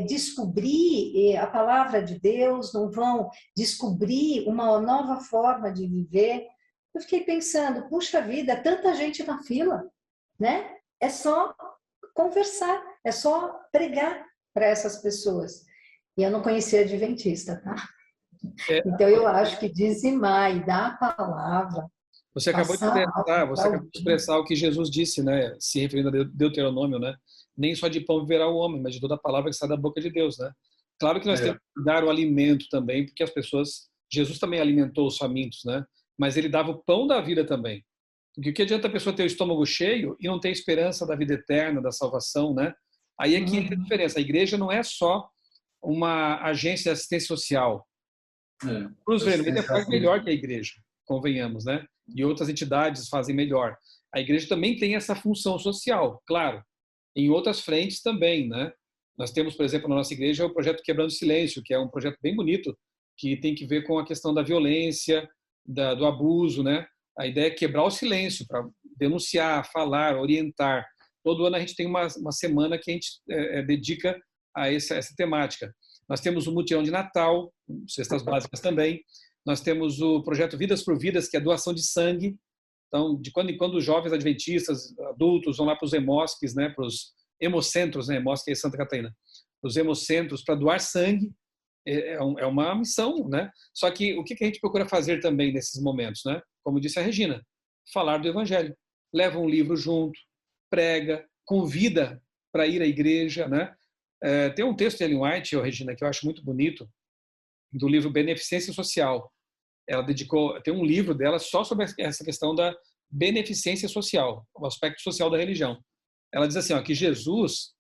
descobrir a palavra de Deus, não vão descobrir uma nova forma de viver? Eu fiquei pensando, puxa vida, tanta gente na fila, né? É só conversar, é só pregar para essas pessoas. E eu não conhecia adventista, tá? Então eu acho que dizimar e dar a palavra. Você acabou de expressar o que Jesus disse, né? Se referindo a Deuteronômio, né? Nem só de pão viverá o homem, mas de toda a palavra que sai da boca de Deus, né? Claro que nós temos que dar o alimento também, porque as pessoas... Jesus também alimentou os famintos, né? Mas ele dava o pão da vida também. Porque o que adianta a pessoa ter o estômago cheio e não ter esperança da vida eterna, da salvação, né? Aí é que entra a diferença. A igreja não é só uma agência de assistência social. Cruz Vermelha faz melhor que a igreja, convenhamos, né? E outras entidades fazem melhor. A igreja também tem essa função social, claro. Em outras frentes também, né? Nós temos, por exemplo, na nossa igreja, o projeto Quebrando o Silêncio, que é um projeto bem bonito, que tem que ver com a questão da violência, do abuso, né? A ideia é quebrar o silêncio, para denunciar, falar, orientar. Todo ano a gente tem uma semana que a gente dedica a essa temática. Nós temos o mutirão de Natal, cestas básicas também. Nós temos o projeto Vidas por Vidas, que é a doação de sangue. Então, de quando em quando, os jovens adventistas, adultos, vão lá para os hemosques, né, para os hemocentros, né, hemosque é Santa Catarina, os hemocentros, para doar sangue. É uma missão, né? Só que o que a gente procura fazer também nesses momentos, né? Como disse a Regina, falar do Evangelho. Leva um livro junto, prega, convida para ir à igreja, né? Tem um texto de Ellen White, Regina, que eu acho muito bonito, do livro Beneficência Social. Ela tem um livro dela só sobre essa questão da beneficência social, o aspecto social da religião. Ela diz assim, ó, que Jesus,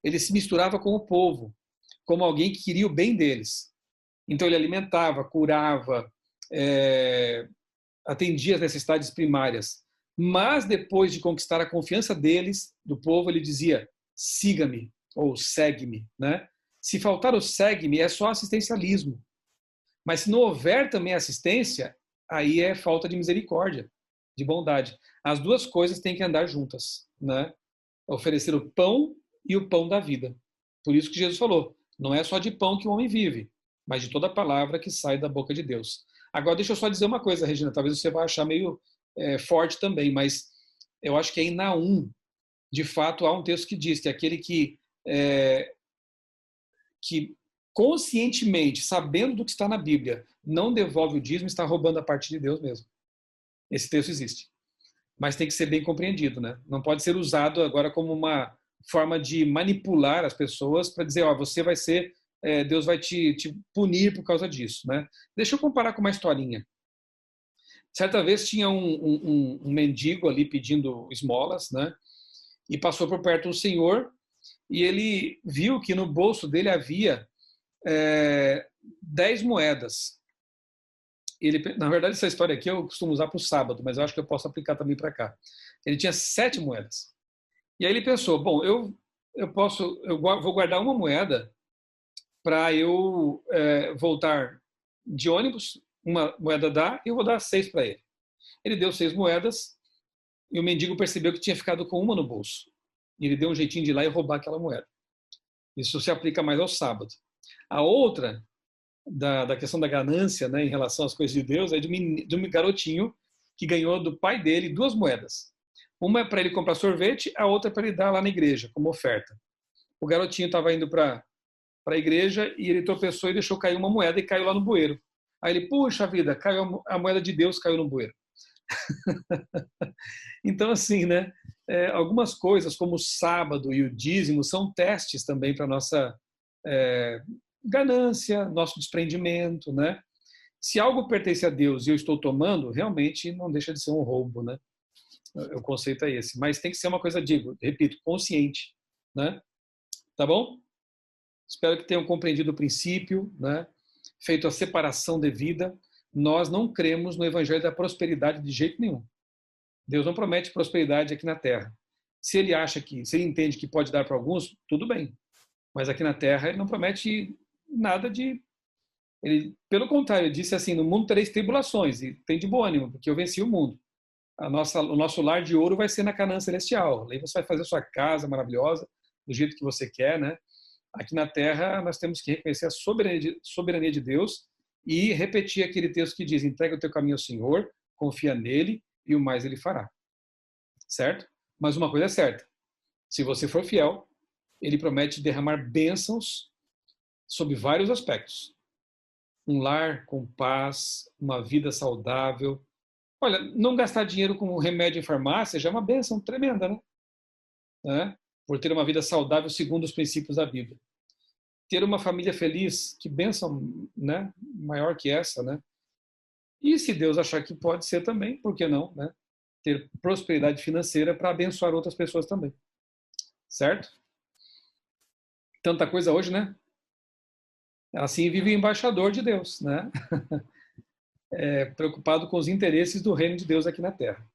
ele se misturava com o povo, como alguém que queria o bem deles. Então ele alimentava, curava, atendia as necessidades primárias. Mas depois de conquistar a confiança deles, do povo, ele dizia, siga-me, ou segue-me, né? Se faltar o segue-me, é só assistencialismo. Mas se não houver também assistência, aí é falta de misericórdia, de bondade. As duas coisas têm que andar juntas, né? Oferecer o pão e o pão da vida. Por isso que Jesus falou, não é só de pão que o homem vive, mas de toda palavra que sai da boca de Deus. Agora, deixa eu só dizer uma coisa, Regina, talvez você vai achar meio forte também, mas eu acho que em Naum, de fato, há um texto que diz que aquele que conscientemente, sabendo do que está na Bíblia, não devolve o dízimo, está roubando a parte de Deus mesmo. Esse texto existe. Mas tem que ser bem compreendido, né? Não pode ser usado agora como uma forma de manipular as pessoas para dizer, ó, você vai ser, Deus vai te punir por causa disso, né? Deixa eu comparar com uma historinha. Certa vez tinha um mendigo ali pedindo esmolas, né? E passou por perto um senhor e ele viu que no bolso dele havia 10 moedas. Na verdade, essa história aqui eu costumo usar para o sábado, mas eu acho que eu posso aplicar também para cá. Ele tinha 7 moedas. E aí ele pensou, bom, eu vou guardar uma moeda para eu voltar de ônibus, uma moeda dá, e eu vou dar 6 para ele. Ele deu 6 moedas e o mendigo percebeu que tinha ficado com uma no bolso. E ele deu um jeitinho de ir lá e roubar aquela moeda. Isso se aplica mais ao sábado. A outra, da questão da ganância, né, em relação às coisas de Deus, é de um garotinho que ganhou do pai dele 2 moedas. Uma é para ele comprar sorvete, a outra é para ele dar lá na igreja, como oferta. O garotinho estava indo para a igreja e ele tropeçou e deixou cair uma moeda e caiu lá no bueiro. Aí ele, puxa vida, caiu a moeda de Deus, caiu no bueiro. Então, assim, né, algumas coisas como o sábado e o dízimo são testes também para a nossa ganância, nosso desprendimento, né? Se algo pertence a Deus e eu estou tomando, realmente não deixa de ser um roubo, né? O conceito é esse. Mas tem que ser uma coisa, repito, consciente, né? Tá bom? Espero que tenham compreendido o princípio, né? Feito a separação devida. Nós não cremos no evangelho da prosperidade de jeito nenhum. Deus não promete prosperidade aqui na terra. Se ele entende que pode dar para alguns, tudo bem. Mas aqui na terra ele não promete nada de... pelo contrário, ele disse assim, no mundo tereis tribulações, e tem de bom ânimo, porque eu venci o mundo. O nosso lar de ouro vai ser na Canaã celestial. Aí você vai fazer sua casa maravilhosa, do jeito que você quer, né? Aqui na terra nós temos que reconhecer a soberania de Deus e repetir aquele texto que diz, entrega o teu caminho ao Senhor, confia nele e o mais ele fará. Certo? Mas uma coisa é certa, se você for fiel, ele promete derramar bênçãos sob vários aspectos. Um lar com paz, uma vida saudável. Olha, não gastar dinheiro com remédio em farmácia já é uma bênção tremenda, né? Por ter uma vida saudável segundo os princípios da Bíblia. Ter uma família feliz, que bênção, né? Maior que essa, né? E se Deus achar que pode ser também, por que não, né? Ter prosperidade financeira para abençoar outras pessoas também. Certo? Tanta coisa hoje, né? Assim vive o embaixador de Deus, né? Preocupado com os interesses do reino de Deus aqui na Terra.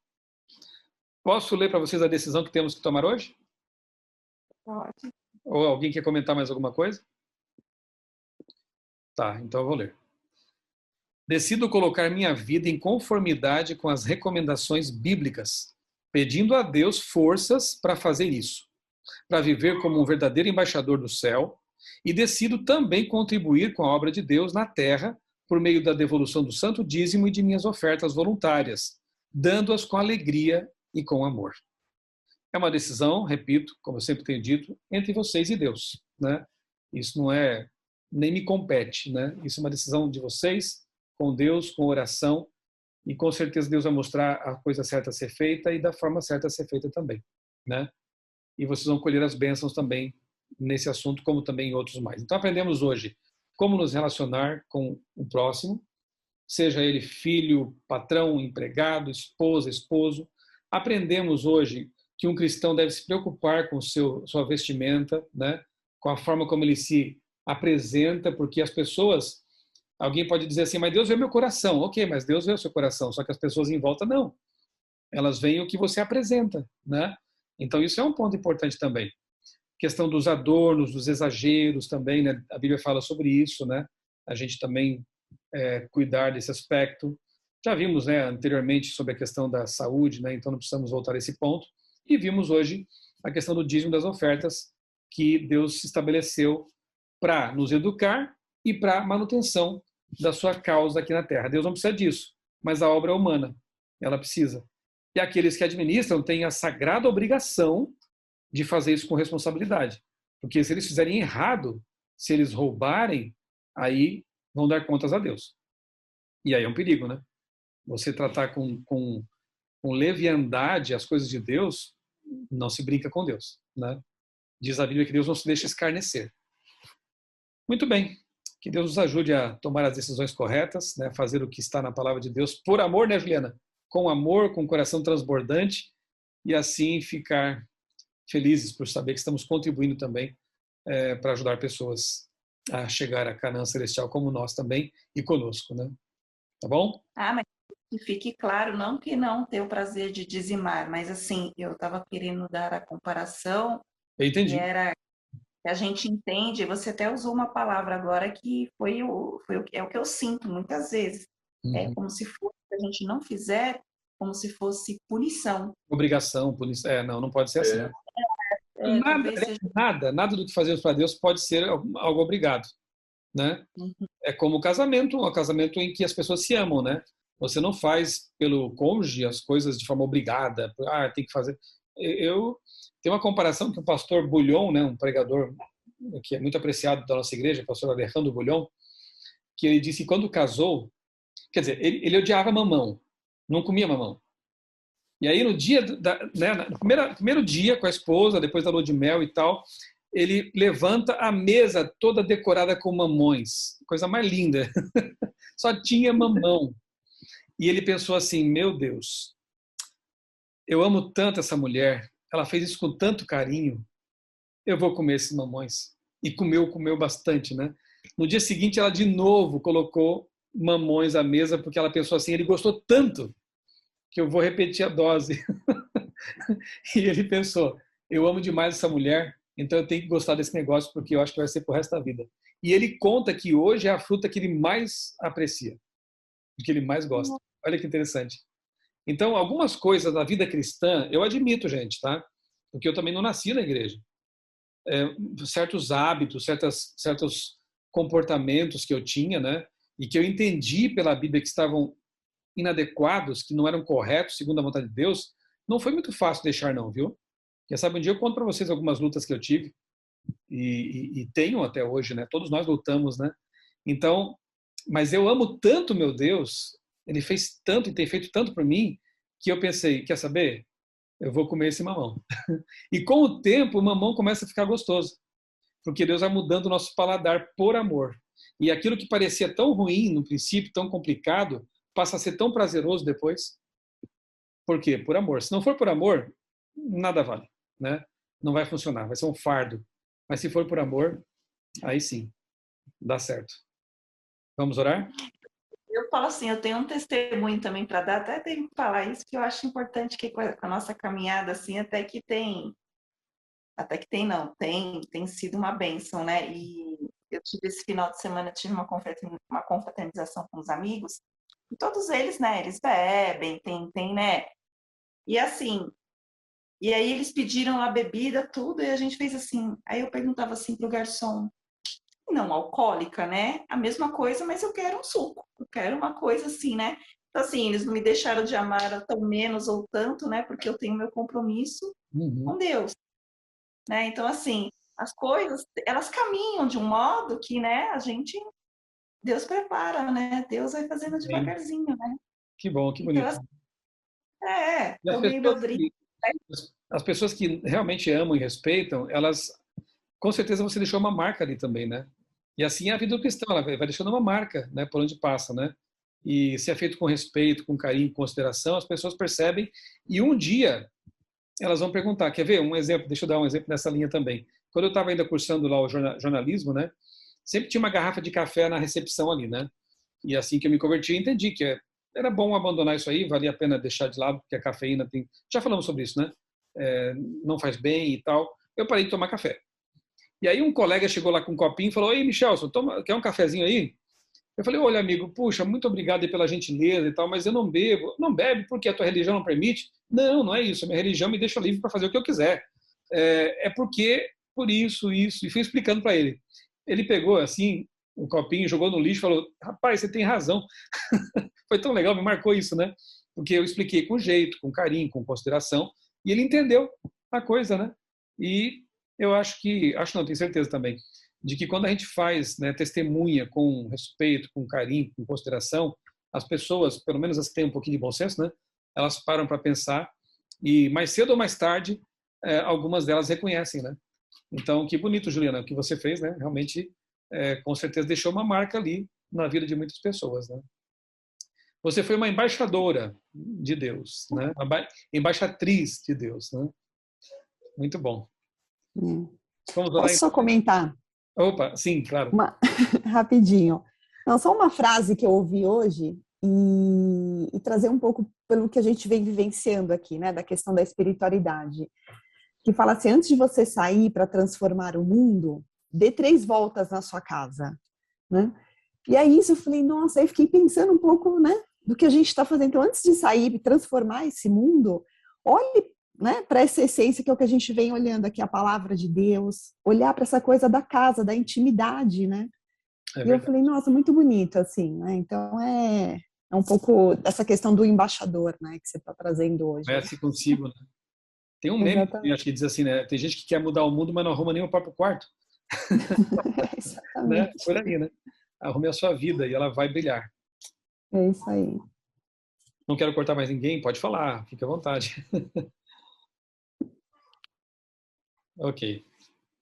Posso ler para vocês a decisão que temos que tomar hoje? Pode. Ou alguém quer comentar mais alguma coisa? Tá, então eu vou ler. Decido colocar minha vida em conformidade com as recomendações bíblicas, pedindo a Deus forças para fazer isso, para viver como um verdadeiro embaixador do céu, e decido também contribuir com a obra de Deus na terra por meio da devolução do santo dízimo e de minhas ofertas voluntárias, dando-as com alegria e com amor. É uma decisão, repito, como eu sempre tenho dito, entre vocês e Deus, né? Isso não nem me compete, né? Isso é uma decisão de vocês, com Deus, com oração, e com certeza Deus vai mostrar a coisa certa a ser feita e da forma certa a ser feita também, né? E vocês vão colher as bênçãos também nesse assunto, como também em outros mais. Então aprendemos hoje como nos relacionar com o próximo, seja ele filho, patrão, empregado, esposa, esposo. Aprendemos hoje que um cristão deve se preocupar com sua vestimenta, né? Com a forma como ele se apresenta, porque as pessoas, alguém pode dizer assim, mas Deus vê meu coração. Ok, mas Deus vê o seu coração, só que as pessoas em volta não. Elas veem o que você apresenta, né? Então isso é um ponto importante também. Questão dos adornos, dos exageros também, né? A Bíblia fala sobre isso, né? A gente também cuidar desse aspecto. Já vimos, né, anteriormente sobre a questão da saúde, né, então não precisamos voltar a esse ponto. E vimos hoje a questão do dízimo das ofertas que Deus estabeleceu para nos educar e para a manutenção da sua causa aqui na Terra. Deus não precisa disso, mas a obra é humana, ela precisa. E aqueles que administram têm a sagrada obrigação de fazer isso com responsabilidade. Porque se eles fizerem errado, se eles roubarem, aí vão dar contas a Deus. E aí é um perigo, né? Você tratar com leviandade as coisas de Deus, não se brinca com Deus, né? Diz a Bíblia que Deus não se deixa escarnecer. Muito bem. Que Deus nos ajude a tomar as decisões corretas, né? Fazer o que está na palavra de Deus por amor, né, Juliana? Com amor, com o coração transbordante, e assim ficar felizes por saber que estamos contribuindo também para ajudar pessoas a chegar à Canaã Celestial como nós também e conosco, né? Tá bom? Mas que fique claro, não que não ter o prazer de dizimar, mas assim, eu estava querendo dar a comparação, Eu entendi. que era que a gente entende, você até usou uma palavra agora que é o que eu sinto muitas vezes. É como se fosse, se a gente não fizer, como se fosse punição. Obrigação, punição. Não pode ser assim. Nada do que fazemos para Deus pode ser algo obrigado, né? É como o casamento em que as pessoas se amam, né? Você não faz pelo cônjuge as coisas de forma obrigada, tem que fazer. Eu tenho uma comparação que o pastor Bulhon, né, um pregador que é muito apreciado da nossa igreja, o pastor Alejandro Bulhon, que ele disse que quando casou, quer dizer, ele odiava mamão, não comia mamão. E aí no dia, no primeiro dia com a esposa, depois da lua de mel e tal, ele levanta a mesa toda decorada com mamões, coisa mais linda. Só tinha mamão. E ele pensou assim, meu Deus, eu amo tanto essa mulher, ela fez isso com tanto carinho, eu vou comer esses mamões. E comeu bastante, né? No dia seguinte, ela de novo colocou mamões à mesa, porque ela pensou assim, ele gostou tanto que eu vou repetir a dose. E ele pensou, eu amo demais essa mulher, então eu tenho que gostar desse negócio, porque eu acho que vai ser pro resto da vida. E ele conta que hoje é a fruta que ele mais aprecia, que ele mais gosta. Olha que interessante. Então, algumas coisas da vida cristã, eu admito, gente, tá? Porque eu também não nasci na igreja. Certos hábitos, certos comportamentos que eu tinha, né? E que eu entendi pela Bíblia que estavam inadequados, que não eram corretos, segundo a vontade de Deus, não foi muito fácil deixar não, viu? Quem sabe um dia eu conto para vocês algumas lutas que eu tive e tenho até hoje, né? Todos nós lutamos, né? Então, mas eu amo tanto meu Deus, ele fez tanto e tem feito tanto por mim, que eu pensei, quer saber? Eu vou comer esse mamão. E com o tempo, o mamão começa a ficar gostoso, porque Deus vai mudando o nosso paladar por amor. E aquilo que parecia tão ruim no princípio, tão complicado, passa a ser tão prazeroso depois. Por quê? Por amor. Se não for por amor, nada vale, né? Não vai funcionar, vai ser um fardo. Mas se for por amor, aí sim, dá certo. Vamos orar? Eu falo assim, eu tenho um testemunho também para dar, até tenho que falar isso, que eu acho importante que com a nossa caminhada, assim, tem sido uma bênção, né? E eu tive esse final de semana, tive uma confraternização com os amigos, e todos eles, né, eles bebem, tem, né? E assim, e aí eles pediram a bebida, tudo, e a gente fez assim, aí eu perguntava assim pro garçom, não alcoólica, né? A mesma coisa, mas eu quero um suco. Eu quero uma coisa assim, né? Então, assim, eles não me deixaram de amar tão menos ou tanto, né? Porque eu tenho meu compromisso com Deus, né? Então, assim, as coisas, elas caminham de um modo que, né? Deus prepara, né? Deus vai fazendo devagarzinho, né? Que bom, que bonito. Então, tomei meu drink. As pessoas que realmente amam e respeitam, elas, com certeza você deixou uma marca ali também, né? E assim é a vida do cristão, ela vai deixando uma marca, né, por onde passa, né? E se é feito com respeito, com carinho, com consideração, as pessoas percebem e um dia elas vão perguntar, quer ver um exemplo? Deixa eu dar um exemplo nessa linha também. Quando eu estava ainda cursando lá o jornalismo, né, sempre tinha uma garrafa de café na recepção ali, né? E assim que eu me converti, eu entendi que era bom abandonar isso aí, valia a pena deixar de lado, porque a cafeína tem... Já falamos sobre isso, né? Não faz bem e tal. Eu parei de tomar café. E aí um colega chegou lá com um copinho e falou, ei, Michelson, quer um cafezinho aí? Eu falei, olha, amigo, puxa, muito obrigado aí pela gentileza e tal, mas eu não bebo. Não bebe porque a tua religião não permite? Não, não é isso. A minha religião me deixa livre para fazer o que eu quiser. É porque, por isso. E fui explicando para ele. Ele pegou, assim, um copinho, jogou no lixo e falou, rapaz, você tem razão. Foi tão legal, me marcou isso, né? Porque eu expliquei com jeito, com carinho, com consideração, e ele entendeu a coisa, né? E eu acho não, tenho certeza também, de que quando a gente faz, né, testemunha com respeito, com carinho, com consideração, as pessoas, pelo menos as que têm um pouquinho de bom senso, né, elas param para pensar e mais cedo ou mais tarde, algumas delas reconhecem, né? Então, que bonito, Juliana, o que você fez, né? Realmente, com certeza, deixou uma marca ali na vida de muitas pessoas, né? Você foi uma embaixadora de Deus, né? Uma embaixatriz de Deus, né? Muito bom. Vamos Posso só comentar? Opa, sim, claro. Rapidinho. Não, só uma frase que eu ouvi hoje e trazer um pouco pelo que a gente vem vivenciando aqui, né? Da questão da espiritualidade. Que fala assim, antes de você sair para transformar o mundo, dê 3 voltas na sua casa, né? E aí isso eu falei, nossa, aí fiquei pensando um pouco, né, do que a gente está fazendo. Então, antes de sair e transformar esse mundo, olhe, né, para essa essência que é o que a gente vem olhando aqui, a palavra de Deus, olhar para essa coisa da casa, da intimidade, né? E eu falei, nossa, muito bonito, assim, né? Então, é um pouco essa questão do embaixador, né, que você está trazendo hoje. Assim consigo, né? Tem um meme, acho que diz assim, né? Tem gente que quer mudar o mundo, mas não arruma nem o próprio quarto. Né? Por aí, né? Arrume a sua vida e ela vai brilhar. É isso aí. Não quero cortar mais ninguém, pode falar, fique à vontade. Ok.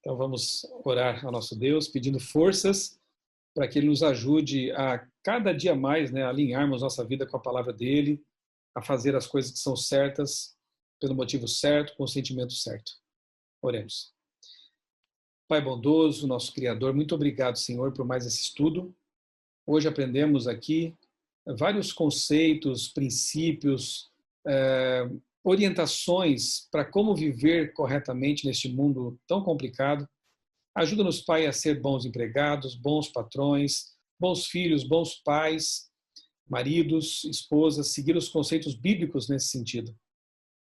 Então vamos orar ao nosso Deus, pedindo forças para que Ele nos ajude a cada dia mais, né, alinharmos nossa vida com a palavra dEle, a fazer as coisas que são certas, pelo motivo certo, com o sentimento certo. Oremos. Pai bondoso, nosso Criador, muito obrigado, Senhor, por mais esse estudo. Hoje aprendemos aqui vários conceitos, princípios, orientações para como viver corretamente neste mundo tão complicado. Ajuda-nos, Pai, a ser bons empregados, bons patrões, bons filhos, bons pais, maridos, esposas, seguir os conceitos bíblicos nesse sentido.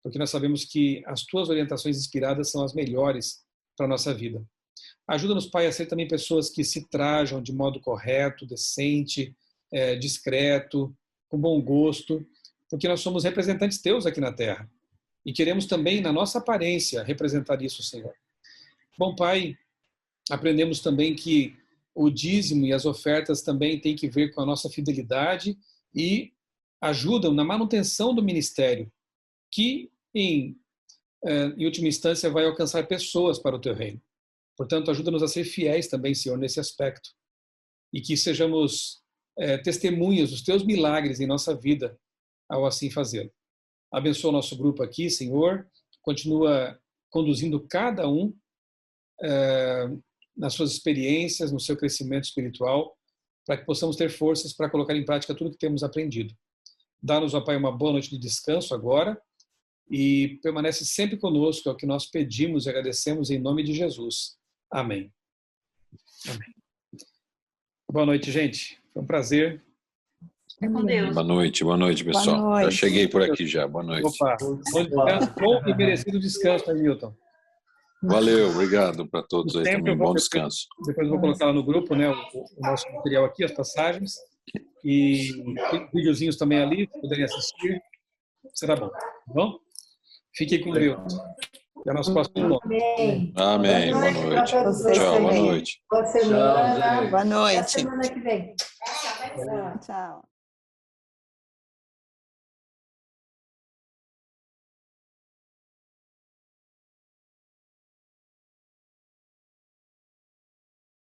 Porque nós sabemos que as tuas orientações inspiradas são as melhores para a nossa vida. Ajuda-nos, Pai, a ser também pessoas que se trajam de modo correto, decente, discreto, com bom gosto, porque nós somos representantes teus aqui na Terra. E queremos também, na nossa aparência, representar isso, Senhor. Bom, Pai, aprendemos também que o dízimo e as ofertas também têm que ver com a nossa fidelidade e ajudam na manutenção do ministério, que, em última instância, vai alcançar pessoas para o teu reino. Portanto, ajuda-nos a ser fiéis também, Senhor, nesse aspecto. E que sejamos testemunhas dos teus milagres em nossa vida, ao assim fazê-lo. Abençoa o nosso grupo aqui, Senhor. Continua conduzindo cada um nas suas experiências, no seu crescimento espiritual, para que possamos ter forças para colocar em prática tudo que temos aprendido. Dá-nos, ó Pai, uma boa noite de descanso agora e permanece sempre conosco, é o que nós pedimos e agradecemos em nome de Jesus. Amém. Amém. Boa noite, gente. Foi um prazer. Com Deus. Boa noite, pessoal. Boa noite. Já cheguei por aqui já. Boa noite. Opa, bom e merecido descanso, Milton. Valeu, obrigado para todos aí também. Bom descanso. Depois eu vou colocar lá no grupo, né, o nosso material aqui, as passagens. E tem videozinhos também ali, se puderem assistir. Será bom, tá bom? Fiquem com Deus. Até nosso próximo encontro. Amém. Boa noite. Tchau, boa noite. Boa semana. Boa Até noite. semana que vem. Tchau.